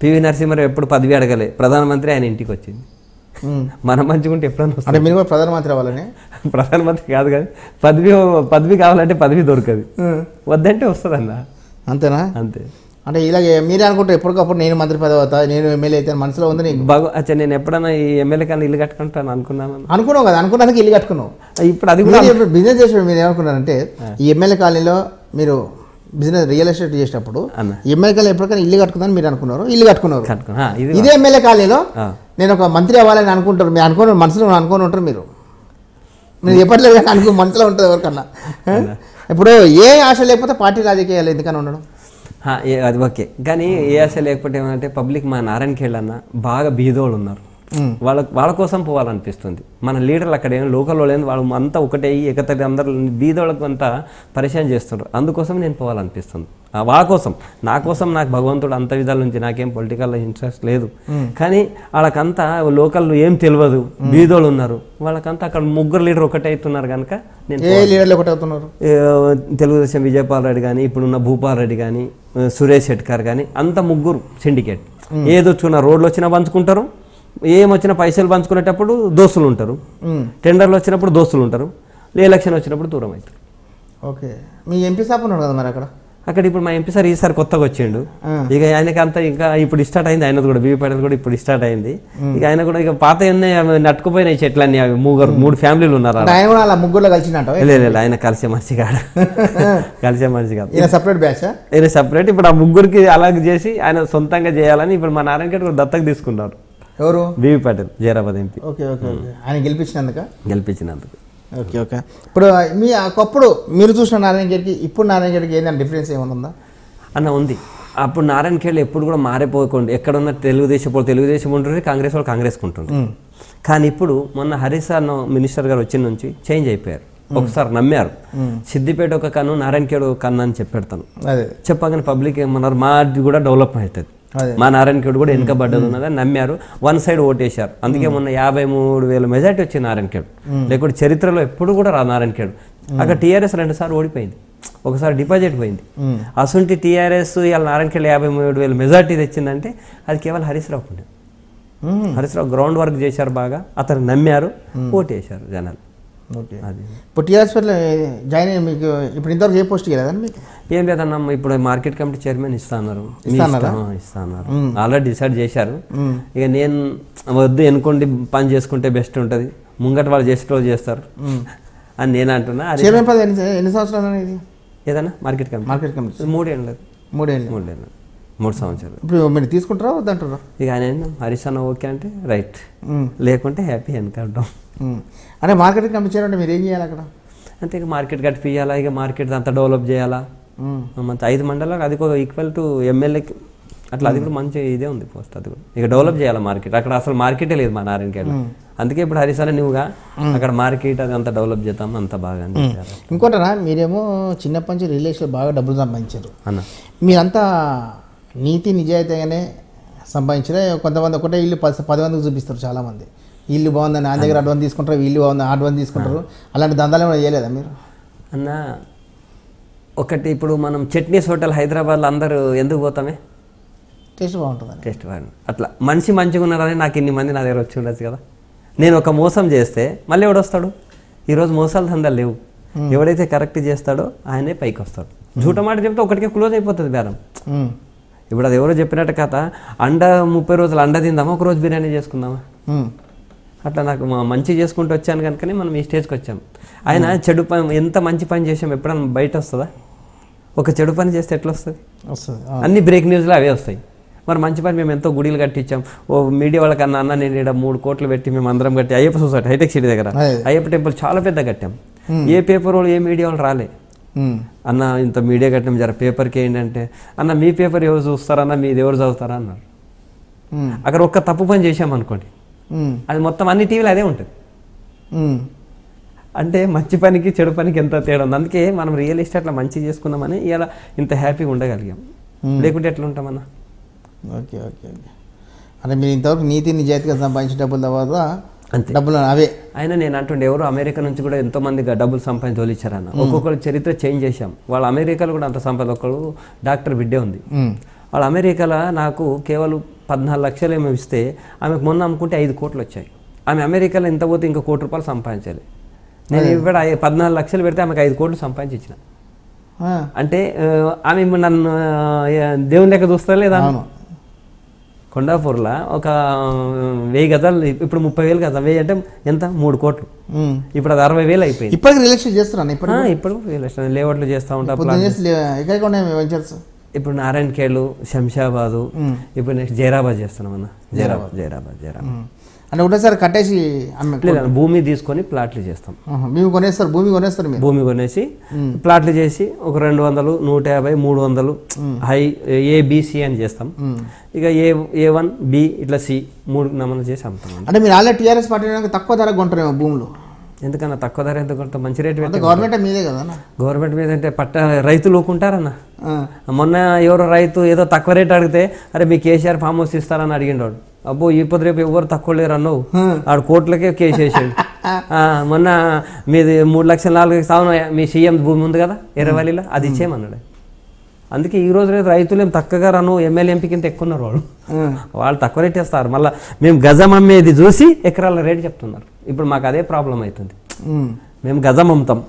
పివి నరసింహారావు ఎప్పుడు పదవి అడగలే, ప్రధానమంత్రి ఆయన ఇంటికి వచ్చింది. మనం మంచిగా ఉంటే ఎప్పుడన్నా వస్తుంది. అంటే మీరు కూడా ప్రధానమంత్రి అవ్వాలని? ప్రధానమంత్రి కాదు కానీ పదవి కావాలంటే పదవి దొరకదు, వద్దంటే వస్తుంది అన్న. అంతేనా? అంతే. అంటే ఇలాగే మీరే అనుకుంటే ఎప్పటికప్పుడు నేను మంత్రి పదవి అవుతా, నేను ఎమ్మెల్యే అయితే మనసులో ఉంది నీకు? అచ్చా, నేను ఎప్పుడన్నా ఈ ఎమ్మెల్యే కానీ ఇల్లు కట్టుకుంటాను అనుకున్నావు కదా, అనుకున్నందుకు ఇల్లు కట్టుకున్నావు. ఇప్పుడు అది కూడా బిజినెస్ చేసినప్పుడు మీరు ఏమనుకున్నారంటే ఈ ఎమ్మెల్యే కాలనీలో మీరు బిజినెస్ రియల్ ఎస్టేట్ చేసినప్పుడు ఎమ్మెల్యే కాలనీ ఎప్పటికైనా ఇల్లు కట్టుకుందని మీరు అనుకున్నారు, ఇల్లు కట్టుకున్నారు. ఇదే ఎమ్మెల్యే కాలనీలో నేను ఒక మంత్రి అవ్వాలని అనుకుంటారు, మీరు అనుకున్న మనసులో అనుకుని ఉంటారు. మీరు ఎప్పట్లేదు కానీ మనసులో ఉంటుంది ఎవరికన్నా. ఇప్పుడు ఏ ఆశ లేకపోతే పార్టీ రాజకీయాలు ఎందుకని ఉండడం? అది ఓకే, కానీ ఏ ఆశ లేకపోతే ఏమంటే పబ్లిక్ మా నారాయణఖేడ్ అన్న బాగా బీదోళ్ళు ఉన్నారు, వాళ్ళ కోసం పోవాలనిపిస్తుంది. మన లీడర్లు అక్కడ ఏం లోకల్ వాళ్ళు వాళ్ళు అంతా ఒకటే ఎకతడి అందరూ బీదోళ్ళకు అంతా పరిచయం చేస్తున్నారు. అందుకోసం నేను పోవాలనిపిస్తుంది. వాళ్ళ కోసం, నా కోసం నాకు భగవంతుడు అంత విధాల నుంచి నాకేం పొలిటికల్ ఇంట్రెస్ట్ లేదు, కానీ వాళ్ళకంతా లోకల్ ఏం తెలియదు, బీదోళ్ళు ఉన్నారు, వాళ్ళకంతా అక్కడ 3 లీడర్ ఒకటే అవుతున్నారు కనుక నేను తెలుగుదేశం విజయపాల్ రెడ్డి కానీ ఇప్పుడున్న భూపాల్ రెడ్డి కానీ సురేష్ శెట్కర్ కానీ అంత 3 సిండికేట్. ఏదొచ్చుకున్న రోడ్లు వచ్చినా పంచుకుంటారు, ఏమొచ్చినా పైసలు పంచుకునేటప్పుడు దోస్తులు ఉంటారు, టెండర్లు వచ్చినప్పుడు దోస్తులు ఉంటారు, ఎలక్షన్ వచ్చినప్పుడు దూరం అవుతారు. ఓకే, మీ ఎంపీ సాబ్ ఉన్నాడు కదా మరి అక్కడ? అక్కడ ఇప్పుడు మా ఎంపీ సార్ ఈసారి కొత్తగా వచ్చిండు. ఇక ఆయనకి అంత ఇంకా ఇప్పుడు స్టార్ట్ అయింది, ఆయనది కూడా బీవీ పాటిల్ కూడా ఇప్పుడు స్టార్ట్ అయింది. ఇక ఆయన కూడా ఇక పాత నట్టుకుపోయినాయి చెట్లన్నీ, అవి 3 ఫ్యామిలీలు ఉన్నారు. ఆయన కూడా అలా ముగ్గురులో కలిసినట్టు? లేదు, ఆయన కలిసే మనిషి కాదు, కలిసే మనిషి కాదు. ఈయన సపరేట్ బ్యాచ్? ఈయన సపరేట్. ఇప్పుడు ఆ ముగ్గురికి అలాగే చేసి ఆయన సొంతంగా చేయాలని ఇప్పుడు మా నారాయణ ఖేడ్ కూడా దత్తకు తీసుకున్నారు. ఎవరు? BV Patil, Zaheerabad MP. Okay okay okay. ఆయన గెలిపించినందుకు. Okay okay. ఇప్పుడు మీ ఒకప్పుడు మీరు చూసిన నారాయణ ఖేడ్కి ఇప్పుడు నారాయణ ఖేడ్కి ఏంటంటే డిఫరెన్స్ ఏమన్నా అన్న? ఉంది. అప్పుడు నారాయణ ఖేడ్ ఎప్పుడు కూడా మారిపోకుండా ఎక్కడున్న తెలుగుదేశం ఉంటుంది, కాంగ్రెస్ వాళ్ళు కాంగ్రెస్కి ఉంటుంది. కానీ ఇప్పుడు మొన్న హరీష్ అన్న మినిస్టర్ గారు వచ్చిన నుంచి చేంజ్ అయిపోయారు. ఒకసారి నమ్మారు, సిద్దిపేట ఒక కన్ను నారాయణ ఖేడ్ ఒక కన్ను అని చెప్పెడతాను. చెప్పగానే పబ్లిక్ ఏమన్నారు, మాది కూడా డెవలప్ అవుతుంది, మా నారాయణ ఖేడ్ కూడా వెనుకబడ్డది ఉన్నదని నమ్మారు. వన్ సైడ్ ఓటేశారు. అందుకే మొన్న 53,000 మెజార్టీ వచ్చింది నారాయణ ఖేడ్. లేకపోతే చరిత్రలో ఎప్పుడు కూడా నారాయణ ఖేడ్. అక్కడ టీఆర్ఎస్ 2 సార్లు ఓడిపోయింది, ఒకసారి డిపాజిట్ పోయింది. అసొంటి టీఆర్ఎస్ ఇవాళ నారాయణ ఖేడ్ 53,000 మెజార్టీ తెచ్చిందంటే అది కేవలం హరీష్ రావు ఉండే. హరీష్ రావు గ్రౌండ్ వర్క్ చేశారు బాగా, అతను నమ్మారు, ఓటేశారు జనాలు. ఓకే. ఇప్పుడు టీఆర్ఎస్ జాయిన్ అయ్యి మీకు ఇప్పుడు ఇంతవరకు ఏ పోస్ట్ లేదండి మీకు? ఏం లేదన్నా, ఇప్పుడు మార్కెట్ కమిటీ చైర్మన్ ఇస్తా అన్నారు. ఆల్రెడీ డిసైడ్ చేశారు. ఇక నేను వద్దు ఎన్నుకోండి, పని చేసుకుంటే బెస్ట్ ఉంటుంది, ముంగట వాళ్ళు చేసేటోళ్ళు చేస్తారు అని నేను అంటున్నా. చైర్మన్ పదవి ఎన్ని సంవత్సరాలు అనేది ఏదన్నా మార్కెట్ కమిటీ? 3 ఏళ్ళు. 3 సంవత్సరాలు. ఇప్పుడు మీరు తీసుకుంటారా వద్దంటారా? ఇక ఆయన హరీష్ అన్న ఓకే అంటే రైట్, లేకుంటే హ్యాపీ అనుకుంటాం. అంటే మార్కెట్ కమిటీ చేయాలంటే మీరు ఏం చేయాలి అక్కడ? అంతే, ఇక మార్కెట్ కట్టిపియాలా, ఇక మార్కెట్ అంతా డెవలప్ చేయాలా. మంచి 5 మండలాలు, అది కూడా ఈక్వల్ టు ఎమ్మెల్యేకి అట్లా, అది కూడా మంచి ఇదే ఉంది పోస్ట్. అది కూడా ఇక డెవలప్ చేయాలి మార్కెట్. అక్కడ అసలు మార్కెటే లేదు మా నారాయణ ఖేడ్. అందుకే ఇప్పుడు హరీష్ అన్న నువ్వుగా అక్కడ మార్కెట్ అది అంతా డెవలప్ చేద్దాం, అంత బాగా. ఇంకోటనా, మీరేమో చిన్నప్పటి నుంచి రిలేషన్ బాగా డబ్బులు సంపాదించారు అన్న. మీరంతా నీతి నిజాయితీగానే సంపాదించారా? కొంతమంది ఒకటే ఇల్లు 10 మందికి చూపిస్తారు చాలామంది. ఇల్లు బాగుందని నా దగ్గర అడ్వాన్స్ తీసుకుంటారు, ఇల్లు బాగుందని అడ్వాన్స్ తీసుకుంటారు. అలాంటి దందాలు ఏమైనా చేయలేదా మీరు? అన్న ఒకటి, ఇప్పుడు మనం చట్నీస్ హోటల్ హైదరాబాద్లో అందరూ ఎందుకు పోతామే? టేస్ట్ బాగుంటుంది. టేస్ట్ బాగుంది. అట్లా మనిషి మంచిగా ఉన్నారని నాకు ఇన్ని మంది నా దగ్గర వచ్చి ఉండొచ్చు కదా. నేను ఒక మోసం చేస్తే మళ్ళీ ఎవడు వస్తాడు? ఈరోజు మోసాలు దందాలు లేవు. ఎవడైతే కరెక్ట్ చేస్తాడో ఆయనే పైకి వస్తాడు. జూట మాట చెప్తే ఒకటికే క్లోజ్ అయిపోతుంది బేరం. ఇప్పుడు అది ఎవరో చెప్పినట్టు కథ, 30 రోజులు అండ తిందామా, ఒక రోజు బిర్యానీ చేసుకుందామా? అట్లా నాకు మంచి చేసుకుంటూ వచ్చాను కనుకనే మనం ఈ స్టేజ్కి వచ్చాం. ఆయన చెడు పని, ఎంత మంచి పని చేసాం ఎప్పుడన్నా బయట వస్తుందా? ఒక చెడు పని చేస్తే ఎట్లా వస్తుంది? అన్ని బ్రేక్ న్యూస్లో అవే వస్తాయి. మరి మంచి పని మేము ఎంతో గుడిలు కట్టించాం. ఓ మీడియా వాళ్ళకన్నా, అన్న నేను ఇక్కడ 3 కోట్లు పెట్టి మేము అందరం కట్టి అయ్యప్ప సొసైటీ హైటెక్ సిటీ దగ్గర అయ్యప్ప టెంపుల్ చాలా పెద్ద కట్టాం. ఏ పేపర్ వాళ్ళు ఏ మీడియా వాళ్ళు రాలే. అన్న ఇంత మీడియా కట్టినాం, జర పేపర్కి ఏంటంటే, అన్న మీ పేపర్ ఎవరు చూస్తారన్న, మీది ఎవరు చదువుతారా అన్నారు. అక్కడ ఒక్క తప్పు పని చేసామనుకోండి, అది మొత్తం అన్ని టీవీలు అదే ఉంటుంది. అంటే మంచి పనికి చెడు పనికి ఎంత తేడా ఉంది. అందుకే మనం రియల్ ఎస్టేట్లో మంచి చేసుకుందామని ఇలా ఇంత హ్యాపీగా ఉండగలిగాం. లేకుంటే ఎట్లా ఉంటామన్నా? Okay okay okay. అంటే మీరు ఇంతవరకు నీతి నిజాయితీగా సంపాదించిన డబ్బుల తర్వాత అంతే డబ్బులు అవే. అయినా నేను అంటుండే, ఎవరు అమెరికా నుంచి కూడా ఎంతోమంది డబ్బులు సంపాదించి తోలిచ్చారన్న. ఒక్కొక్కరు చరిత్ర చేంజ్ చేశాం. వాళ్ళు అమెరికాలో కూడా అంత సంపాదన. ఒకళ్ళు డాక్టర్ బిడ్డే ఉంది, వాళ్ళు అమెరికాలో నాకు కేవలం 14 లక్షలు ఏమో ఇస్తే ఆమెకు మొన్న అమ్ముకుంటే 5 కోట్లు వచ్చాయి. ఆమె అమెరికాలో ఎంత పోతే ఇంకా ₹1 కోటి సంపాదించాలి. నేను ఇప్పుడు 14 లక్షలు పెడితే ఆమెకు 5 కోట్లు సంపాదించి ఇచ్చిన. అంటే ఆమె నన్ను దేవుని లెక్క చూస్తా లేదా? కొండాపూర్లో ఒక 1000 గజాలు, ఇప్పుడు 30,000 గజాలు. 1000 అంటే ఎంత? 3 కోట్లు. ఇప్పుడు అది 60,000 అయిపోయింది. ఇప్పటికి రిలేషన్ చేస్తున్నాను. ఇప్పుడు రిలేషన్ లేఅవుట్లు చేస్తూ ఉంటాం. ఇప్పుడు నారాయణ ఖేడ్, శంషాబాదు, ఇప్పుడు నెక్స్ట్ జైరాబాద్ చేస్తున్నాం అన్న. జైరాబాద్ అంటే ఒకటేసారి కట్టేసి భూమి తీసుకొని ప్లాట్లు చేస్తాం. భూమి కొనేసి ప్లాట్లు చేసి ఒక 200, 150, 300 హై ఏబిసి అని చేస్తాం. ఇక A1, B ఇట్లా C 3 నమూనాలు చేసి అమ్ముతాం. అంటే మీరు ఆల్రెడీ టీఆర్ఎస్ పార్టీ తక్కువ ధరకు కొంటారేమో భూములు. ఎందుకన్నా తక్కువ ధర ఎందుకు కొంటాం? మంచి రేటు గవర్నమెంట్ మీదే కదా. గవర్నమెంట్ మీద అంటే రైతులు ఊకుంటారన్న. మొన్న ఎవరో రైతు ఏదో తక్కువ రేటు అడిగితే, అరే మీ కేసీఆర్ ఫామ్ హౌస్ ఇస్తారని అడిగిండోడు. అబ్బో ఇప్పుడు రేపు ఎవరు తక్కువ లేరు అన్నావు, ఆడు కోట్లకే కేసు వేసాడు. మొన్న మీది 3,04,000 మీ సీఎం భూమి ఉంది కదా ఎర్రవల్లిలో, అది ఇచ్చేయమన్నాడు. అందుకే ఈ రోజు రేపు రైతులు ఏం తక్కువగా రాను, ఎమ్మెల్యే ఎంపీ కింద ఎక్కువ ఉన్నారు. వాళ్ళు తక్కువ రేట్ వేస్తారు. మళ్ళీ మేము గజం అమ్మేది చూసి ఎకరాల రేటు చెప్తున్నారు. ఇప్పుడు మాకు అదే ప్రాబ్లం అవుతుంది. మేము గజం అమ్ముతాం,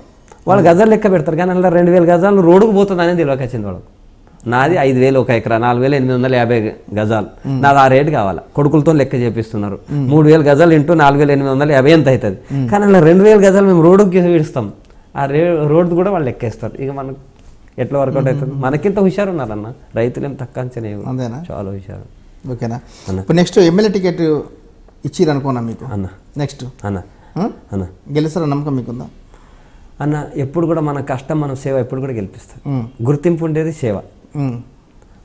వాళ్ళు గజాలు లెక్క పెడతారు కానీ అలా 2000 గజాలు రోడ్డుకు పోతుంది అనేది తెలియక వచ్చింది వాళ్ళకు. నాది 5000 ఒక ఎకరా, 4850 గజాలు, నాది ఆ రేటు కావాలా, కొడుకులతో లెక్క చేపిస్తున్నారు. 3000 గజాలు ఇంటూ 4850 ఎంత అవుతుంది, కానీ అలా 2000 గజాలు మేము రోడ్డుకి విడుస్తాం. ఆ రోడ్డు కూడా వాళ్ళు లెక్కేస్తారు. ఇక మనకు ఎట్లా వర్కౌట్ అవుతుంది? మనకింత హుషారు ఉన్నారన్న, రైతులు ఏం తక్కువ అంచనా, చాలా హుషారు. ఓకేనా? ఇప్పుడు నెక్స్ట్ ఎమ్మెల్యే టికెట్ ఇచ్చిరు అనుకున్నా మీకు అన్న, నెక్స్ట్ అన్న అన్న గెలుస్తారా నమ్మకం మీకుందా అన్న? ఎప్పుడు కూడా మన కష్టం, మన సేవ ఎప్పుడు కూడా గెలిపిస్తాం. గుర్తింపు ఉండేది సేవ.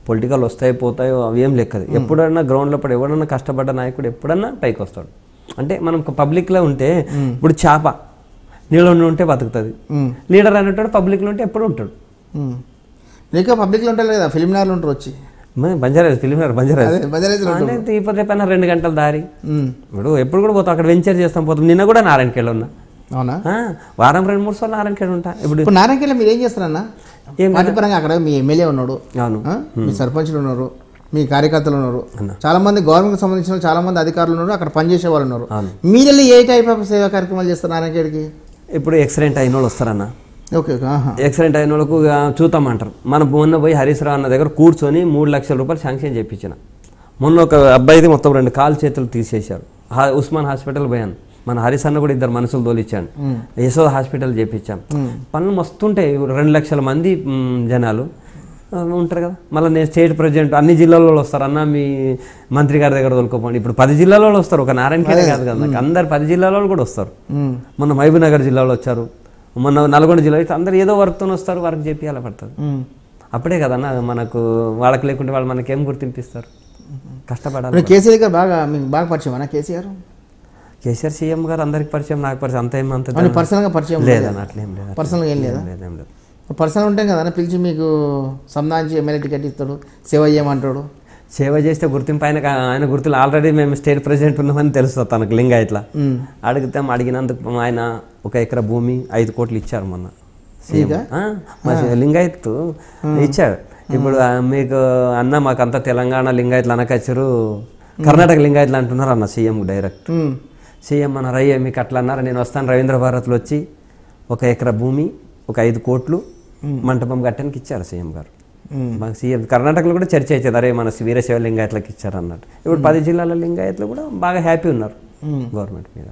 పొలిటికల్ వస్తాయి పోతాయో అవి ఏం లెక్కది. ఎప్పుడన్నా గ్రౌండ్లో పడి ఎవడన్నా కష్టపడ్డ నాయకుడు ఎప్పుడన్నా పైకి వస్తాడు. అంటే మనం పబ్లిక్లో ఉంటే, ఇప్పుడు చేప నీళ్ళలో ఉంటే బతుకుతుంది, లీడర్ అనేటాడు పబ్లిక్లో ఉంటే ఎప్పుడు ఉంటాడు. ఇంకా పబ్లిక్లో ఉంటారు కదా, ఫిలింనగర్లో ఉంటారు వచ్చి, బంజారాస్ ఫిలింనగర్, బంజారాస్ ఇప్పుడు రేపైనా 2 గంటల దారి. ఇప్పుడు ఎప్పుడు కూడా పోతాం, అక్కడ వెంచర్ చేస్తాం పోతాం. నిన్న కూడా నారాయణఖేడ్ ఉన్నా, అవునా? వారం 2-3 సార్లు నారాయణఖేడ్ ఉంటా. ఇప్పుడు నారాయణఖేడ్లో మీరు ఏం చేస్తారన్నా? పార్టీపరంగా అక్కడ మీ ఎమ్మెల్యే ఉన్నాడు, అవును, మీ సర్పంచ్లు ఉన్నారు, మీ కార్యకర్తలు ఉన్నారు, చాలా మంది గవర్నమెంట్ సంబంధించిన చాలా మంది అధికారులు ఉన్నారు, అక్కడ పనిచేసే వాళ్ళు ఉన్నారు. మీరు ఏ టైప్ ఆఫ్ సేవా కార్యక్రమాలు చేస్తారు నారాయణఖేడ్కి? ఇప్పుడు యాక్సిడెంట్ అయిన వాళ్ళు వస్తారన్న. ఓకే, యాక్సిడెంట్ అయిన వాళ్ళకు చూద్దామంటారు. మనం మొన్న పోయి హరీష్ రావు అన్న దగ్గర కూర్చొని 3 లక్షల రూపాయలు శాంక్షన్ చేయించిన. మొన్న ఒక అబ్బాయిది మొత్తం 2 కాలు చేతులు తీసేశారు. ఉస్మాన్ హాస్పిటల్ పోయాను. మన హరీష్ అన్న కూడా 2 మనుషులు తోలిచ్చాను. యశోద హాస్పిటల్ చేయించాం. పనులు మస్తుంటాయి. 2 లక్షల మంది జనాలు ఉంటారు కదా. మళ్ళీ నేను స్టేట్ ప్రెసిడెంట్, అన్ని జిల్లాల్లో వస్తారు. అన్న మీ మంత్రి గారి దగ్గర తోలుకోపోండి. ఇప్పుడు 10 జిల్లాలో వస్తారు, ఒక నారాయణఖేడ్ కాదు కదా, అందరు 10 జిల్లాలో కూడా వస్తారు. మొన్న మహబూబ్ నగర్ జిల్లాలో వచ్చారు, మొన్న నల్గొండ జిల్లా అయితే అందరు ఏదో వర్క్తో వస్తారు, వర్క్ చేపియాలి పడుతుంది. అప్పుడే కదన్న మనకు, వాళ్ళకి లేకుంటే వాళ్ళు మనకేం గుర్తింపిస్తారు? కష్టపడాలి. కేసీఆర్ గారు బాగా మీకు బాగా పరిచయం అన్న? కేసీఆర్ సీఎం గారు అందరికి పరిచయం, నాకు పరిచయం అంత ఏమంత పర్సనల్గా పరిచయం లేదన్న. అట్లేం లేదు, పర్సనల్గా ఏం లేదా? పర్సనల్ ఉంటాం కదా పిలిచి మీకు సంబంధించి ఎమ్మెల్యే టికెట్ ఇస్తాడు, సేవ చేయమంటాడు. సేవ చేస్తే గుర్తింపు ఆయన గుర్తులు ఆల్రెడీ మేము స్టేట్ ప్రెసిడెంట్ ఉన్నామని తెలుస్తుంది తనకు. లింగాయత్లా అడిగినందుకు ఆయన 1 ఎకరా భూమి 5 కోట్లు ఇచ్చారు మొన్న. లింగాయత్ ఇచ్చాడు. ఇప్పుడు మీకు అన్న మాకంతా తెలంగాణ లింగాయత్లు అనకచ్చారు, కర్ణాటక లింగాయత్లు అంటున్నారు అన్న సీఎం డైరెక్ట్. సీఎం అన్నారు, అయ్యే మీకు అట్లా అన్నారు, నేను వస్తాను రవీంద్ర భారత్లో వచ్చి 1 ఎకరా భూమి 1 5 కోట్లు మంటపం కట్టడానికి ఇచ్చారు సీఎం గారు. మాకు సీఎం కర్ణాటకలో కూడా చర్చ అవుతుంది, అరే మన వీరశైవ లింగాయత్లకు ఇచ్చారు అన్నట్టు. ఇప్పుడు 10 జిల్లాల లింగాయత్లు కూడా బాగా హ్యాపీ ఉన్నారు గవర్నమెంట్ మీద.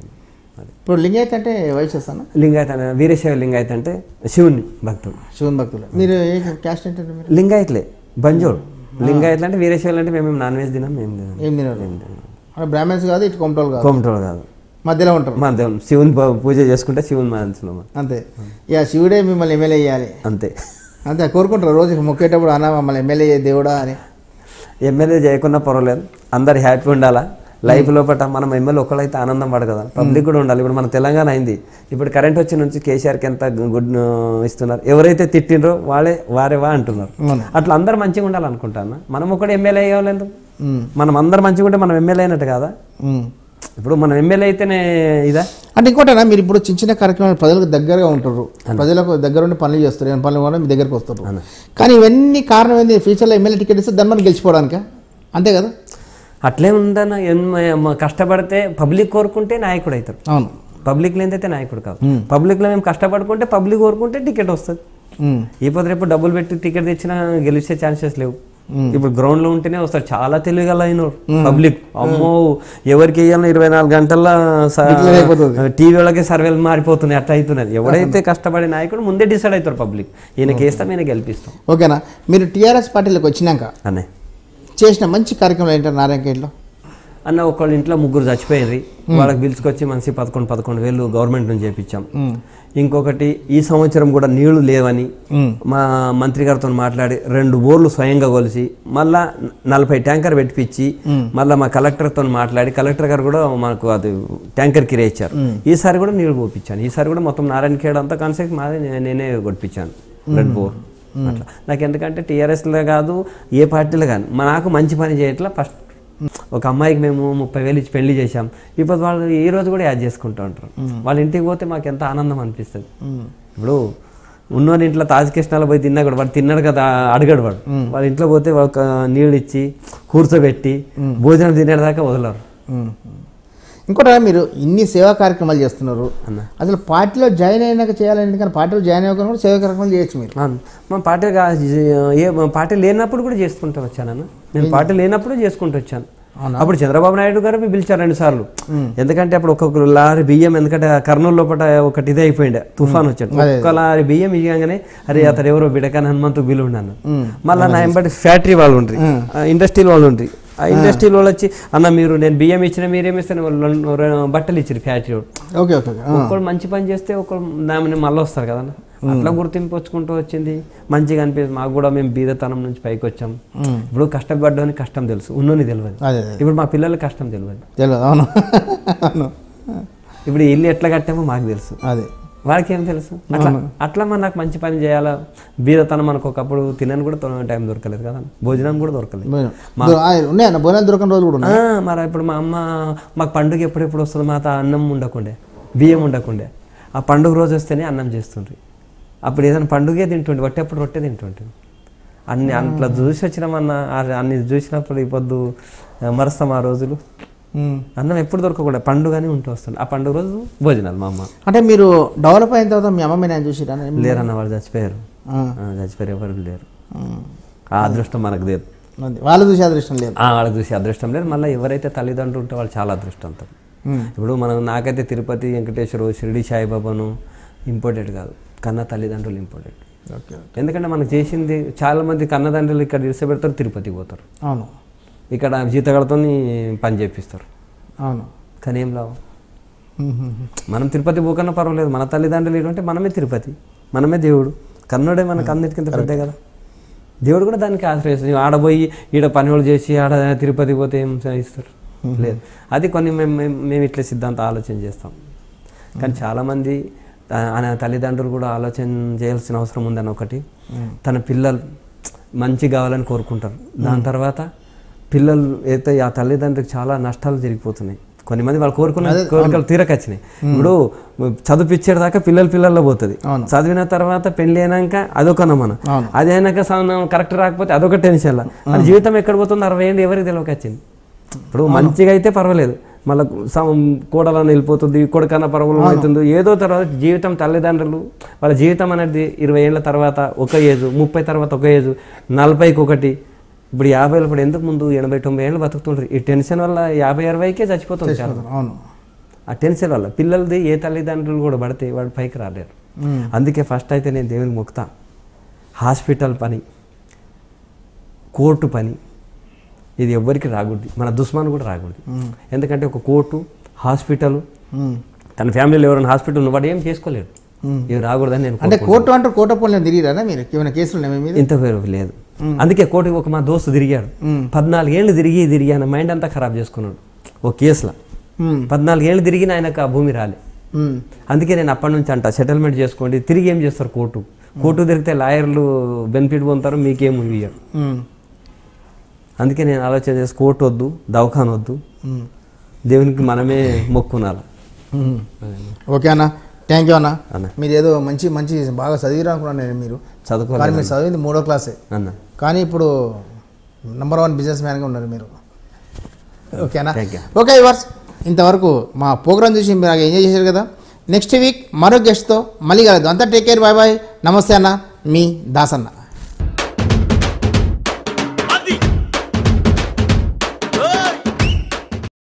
ఇప్పుడు లింగాయత్ అంటే వైస్ చేస్తాను. లింగాయత్ అనే వీరశైవ లింగాయత్ అంటే శివుని భక్తులు. శివుని భక్తులు. మీరు ఏ క్యాస్ట్ ఏంటంటే? లింగాయత్లే, బంజోర్. లింగాయత్లు అంటే వీరశైవులు అంటే మేము నాన్ వెజ్ తినాం, ఏం తినారు. బ్రాహ్మణ్స్ కాదు, ఇటు కొమటోలు కాదు, మధ్యలో ఉంటారు. మధ్యలో శివుని పూజ చేసుకుంటే శివుని మనసులో అంతే. ఇక శివుడే మిమ్మల్ని ఎమ్మెల్యే చేయాలి అంతే. అంతే కోరుకుంటారు రోజు మొక్కేటప్పుడు, అన్న మమ్మల్ని ఎమ్మెల్యే దేవుడా అని. ఎమ్మెల్యే చేయకుండా పర్వాలేదు, అందరు హ్యాపీ ఉండాలా లైఫ్ లోపల. మనం ఎమ్మెల్యే ఒకళ్ళైతే ఆనందం పడదు కదా, పబ్లిక్ కూడా ఉండాలి. ఇప్పుడు మన తెలంగాణ అయింది, ఇప్పుడు కరెంట్ వచ్చి నుంచి కేసీఆర్కి ఎంత గుడ్ ఇస్తున్నారు. ఎవరైతే తిట్టినరో వారేవా అంటున్నారు. అట్లా అందరు మంచిగా ఉండాలనుకుంటాను. మనం ఒకటి ఎమ్మెల్యే అయ్యేవాళ్ళు, మనం అందరు మంచిగా ఉంటే మనం ఎమ్మెల్యే అయినట్టు కదా. ఇప్పుడు మనం ఎమ్మెల్యే అయితేనే ఇదా అంటే ఇంకోటేనా? మీరు ఇప్పుడు చిన్న కార్యక్రమాలు ప్రజలకు దగ్గరగా ఉంటారు, ప్రజలకు దగ్గర ఉండి పనులు చేస్తారు, ఏమైనా పనులు కూడా మీ దగ్గరకు వస్తారు. కానీ ఇవన్నీ కారణం ఏంది? ఫ్యూచర్లో ఎమ్మెల్యే టికెట్ ఇస్తే దాన్ని మనం గెలిచిపోవడానికా? అంతే కదా. అట్లే ఉందన్న. కష్టపడితే పబ్లిక్ కోరుకుంటే నాయకుడు అవుతారు. అవును, పబ్లిక్ లేదైతే నాయకుడు కాదు. పబ్లిక్లో మేము కష్టపడుకుంటే పబ్లిక్ కోరుకుంటే టికెట్ వస్తుంది. ఈ రేపు డబ్బులు పెట్టి టికెట్ తెచ్చినా గెలిచే ఛాన్సెస్ లేవు. ఇప్పుడు గ్రౌండ్ లో ఉంటేనే వస్తారు. చాలా తెలివిగల అయినారు పబ్లిక్. అమ్మో ఎవరికి వేయాలన్నా 24 గంటల్లో టీవీ వాళ్ళకి సర్వేలు మారిపోతున్నాయి, అట్లా అవుతున్నది. ఎవరైతే కష్టపడే నాయకుడు ముందే డిసైడ్ అవుతారు పబ్లిక్, ఈయనకి వేస్తాం ఈయన గెలిపిస్తాం. ఓకేనా? మీరు టీఆర్ఎస్ పార్టీలోకి వచ్చినాక అనే చేసిన మంచి కార్యక్రమాలు ఏంటంటే నారాయణఖేడ్లో అన్న, ఒకళ్ళ ఇంట్లో 3 చచ్చిపోయింది, వాళ్ళకి పిలుచుకొచ్చి మంచి 11,000 గవర్నమెంట్ నుంచి చేయించాం. ఇంకొకటి ఈ సంవత్సరం కూడా నీళ్లు లేవని మా మంత్రి గారితో మాట్లాడి 2 బోర్లు స్వయంగా కొలిసి మళ్ళా 40 ట్యాంకర్ పెట్టించి మళ్ళీ మా కలెక్టర్తో మాట్లాడి కలెక్టర్ గారు కూడా మాకు అది ట్యాంకర్ కిరా ఇచ్చారు. ఈసారి కూడా నీళ్లు పోపించాను. ఈసారి కూడా మొత్తం నారాయణఖేడ్ అంతా కాన్సెప్ట్ మాది, నేనే కొట్టించాను 2 బోర్. అట్లా నాకు ఎందుకంటే టీఆర్ఎస్లో కాదు ఏ పార్టీలో కానీ నాకు మంచి పని చేయట్లా. ఫస్ట్ ఒక అమ్మాయికి మేము 30,000 ఇచ్చి పెళ్లి చేశాం. ఇప్పుడు వాళ్ళు ఈ రోజు కూడా యాడ్ చేసుకుంటూ ఉంటారు. వాళ్ళ ఇంటికి పోతే మాకు ఎంత ఆనందం అనిపిస్తుంది. ఇప్పుడు ఉన్నోని ఇంట్లో తాజకృష్ణాలో పోయి తిన్నా కూడా వాడు తిన్నాడు కదా అడగడు. వాళ్ళ ఇంట్లో పోతే ఒక నీళ్ళు ఇచ్చి కూర్చోబెట్టి భోజనం తినేదాకా వదలరు. ఇంకోటి మీరు ఇన్ని సేవా కార్యక్రమాలు చేస్తున్నారు, అసలు పార్టీలో జాయిన్ అయినాక చేయాలని, కానీ పార్టీలో జాయిన్ అయ్యాక కూడా సేవా కార్యక్రమాలు చేయొచ్చు మీరు. మా పార్టీ లేనప్పుడు కూడా చేసుకుంటూ వచ్చాను. నేను పార్టీ లేనప్పుడు చేసుకుంటూ వచ్చాను. అప్పుడు చంద్రబాబు నాయుడు గారు పిలిచారు 2 సార్లు. ఎందుకంటే అప్పుడు ఒక్కొక్క లారీ బియ్యం, ఎందుకంటే కర్నూలు లోపల ఒకటి ఇదే అయిపోయిండే, తుఫాన్ వచ్చాడు, ఒక్క లారీ బియ్యం ఇవ్వగానే అరే అతడు ఎవరో బిడకాని హనుమంతు బిల్లు ఉన్నాను. మళ్ళీ నా ఎంబటి ఫ్యాక్టరీ వాళ్ళు ఉండ్రి, ఇండస్ట్రీల వాళ్ళు ఉండ్రి. ఆ ఇండస్ట్రీలో వాళ్ళు వచ్చి అన్న మీరు నేను బియ్యం ఇచ్చిన మీరేమిస్తాను, బట్టలు ఇచ్చారు ఫ్యాక్టరీ వాళ్ళు. ఒక్కళ్ళు మంచి పని చేస్తే ఒకళ్ళు దాని మళ్ళీ వస్తారు కదా, అట్లా గుర్తింపు వచ్చుకుంటూ వచ్చింది. మంచిగా అనిపిస్తుంది మాకు కూడా. మేము బీదతనం నుంచి పైకి వచ్చాం. ఇప్పుడు కష్టపడ్డాని కష్టం తెలుసు, ఉన్నోని తెలియదు. ఇప్పుడు మా పిల్లలకి కష్టం తెలియదు. ఇప్పుడు ఇల్లు ఎట్లా కట్టామో మాకు తెలుసు, అదే వాడికి ఏం తెలుసు. అట్లా నాకు మంచి పని చేయాలా. బీదతనం మనకు ఒకప్పుడు తినని కూడా టైం దొరకలేదు కదా, భోజనం కూడా దొరకలేదు. మరి ఇప్పుడు మా అమ్మ మాకు పండుగ ఎప్పుడెప్పుడు వస్తుంది, మా అన్నం ఉండకుండే, బియ్యం ఉండకుండే. ఆ పండుగ రోజు వస్తేనే అన్నం చేస్తుండ్రి. అప్పుడు ఏదైనా పండుగే తింటుండే, వట్టేప్పుడు రొట్టె తింటుంటే. అట్లా చూసి వచ్చినామన్న, అన్ని చూసినప్పుడు ఈ పొద్దు మరుస్తాం ఆ రోజులు. అన్నం ఎప్పుడు దొరకకుండా పండుగనే ఉంటూ వస్తుంది. ఆ పండుగ రోజు భోజనాలు మా అమ్మ. అంటే మీరు డెవలప్ అయిన తర్వాత మీ అమ్మ నేను చూసి లేరన్న, వాళ్ళు చచ్చిపోయారు. ఎవరు లేరు. ఆ అదృష్టం మనకు లేదు. వాళ్ళు చూసే అదృష్టం లేదు. వాళ్ళకి చూసే అదృష్టం లేదు. మళ్ళీ ఎవరైతే తల్లిదండ్రులు ఉంటే వాళ్ళు చాలా అదృష్టవంతులు. ఇప్పుడు నాకైతే తిరుపతి వెంకటేశ్వర, షిరిడి సాయిబాబాను ఇంపార్టెంట్ కాదు, కన్న తల్లిదండ్రులు ఇంపార్టెంట్. ఎందుకంటే మనకు చేసింది చాలా మంది కన్నదండ్రులు ఇక్కడ ఇడిసిపెడతారు, తిరుపతికి పోతారు. అవును, ఇక్కడ జీతగాలతో పని చేపిస్తారు. అవును, కానీ ఏం లాభం. మనం తిరుపతి పోకన్నా పర్వాలేదు, మన తల్లిదండ్రులు ఏంటంటే మనమే తిరుపతి, మనమే దేవుడు. కన్నుడే మనకు అన్నిటికింత పెద్దే కదా. దేవుడు కూడా దానికి ఆశ్రయిస్తుంది. ఆడపోయి ఈడ పని వాళ్ళు చేసి ఆడ తిరుపతికి పోతే ఏం ఇస్తారు? లేదు. అది కొన్ని మేము ఇట్లా సిద్ధాంత ఆలోచన చేస్తాం. కానీ చాలామంది తల్లిదండ్రులు కూడా ఆలోచన చేయాల్సిన అవసరం ఉందని, ఒకటి తన పిల్లలు మంచి కావాలని కోరుకుంటారు. దాని తర్వాత పిల్లలు అయితే ఆ తల్లిదండ్రులకు చాలా నష్టాలు జరిగిపోతున్నాయి. కొన్ని మంది వాళ్ళు కోరుకున్న కోరికలు తీరకొచ్చినాయి. ఇప్పుడు చదివించేదాకా పిల్లల్లో పోతుంది, చదివిన తర్వాత పెళ్లి అయినాక అదొక నమ్మనం, అది అయినాక కరెక్ట్ రాకపోతే అదొక టెన్షన్. అది జీవితం ఎక్కడ పోతుంది 60 ఏళ్ళు ఎవరికి తెలియకొచ్చింది. ఇప్పుడు మంచిగా అయితే పర్వాలేదు, మళ్ళీ కోడలని వెళ్ళిపోతుంది, కొడుకన్నా ప్రాబ్లం అవుతుంది, ఏదో తర్వాత జీవితం. తల్లిదండ్రులు వాళ్ళ జీవితం అనేది 20 ఏళ్ళ తర్వాత ఒక ఏజు, 30 తర్వాత ఒక ఏజు, 40కి ఒకటి, ఇప్పుడు 50 ఇప్పుడు ఎందుకు ముందు 80-90 ఏళ్ళు బతుకుతుంటారు. ఈ టెన్షన్ వల్ల 50-60కే చచ్చిపోతుంది చాలా. అవును, ఆ టెన్షన్ వల్ల పిల్లలది ఏ తల్లిదండ్రులు కూడా పడితే వాడు పైకి రాలేరు. అందుకే ఫస్ట్ అయితే నేను దేవునికి మొక్కుతా, హాస్పిటల్ పని, కోర్టు పని, ఇది ఎవ్వరికి రాకూడదు, మన దుస్మాన్ కూడా రాకూడదు. ఎందుకంటే ఒక కోర్టు, హాస్పిటల్, తన ఫ్యామిలీలో ఎవరైనా హాస్పిటల్ వాడు ఏం చేసుకోలేడు, ఇవి రాకూడదని నేను. అంటే కోర్టు అంటే కోటపోలే తిరిగిరా మీరు? ఏమైనా కేసులు ఇంత పేరు లేదు. అందుకే కోర్టుకి ఒక మా దోస్తు తిరిగాడు, 14 ఏళ్ళు తిరిగి ఆయన మైండ్ అంతా ఖరాబ్ చేసుకున్నాడు ఒక కేసులో. 14 ఏళ్ళు తిరిగిన ఆయనకు ఆ భూమి రాలే. అందుకే నేను అప్పటి నుంచి అంట, సెటిల్మెంట్ చేసుకోండి. తిరిగి ఏం చేస్తారు? కోర్టు తిరిగితే లాయర్లు బెనిఫిట్ పొందుతారు, మీకేం ఇయ్యారు. అందుకే నేను ఆలోచన చేసి కోర్టు వద్దు, దవాఖాన వద్దు, దేవునికి మనమే మొక్కునాలి. ఓకే అన్న, థ్యాంక్ యూ అన్న. మీరు ఏదో మంచి బాగా చదివిరా అనుకున్నాను నేను. మీరు చదువుకోవాలి, మీరు చదివింది 3వ క్లాసే అన్న, కానీ ఇప్పుడు నంబర్ 1 బిజినెస్ మ్యాన్గా ఉన్నారు మీరు. ఓకేనా? ఓకే వర్స్, ఇంతవరకు మా ప్రోగ్రామ్ చూసి మీరు ఎంజాయ్ చేశారు కదా. నెక్స్ట్ వీక్ మరో గెస్ట్తో మళ్ళీ కలదు. అంతా టేక్ కేర్, బాయ్ బాయ్, నమస్తే అన్న, మీ దాసన్న.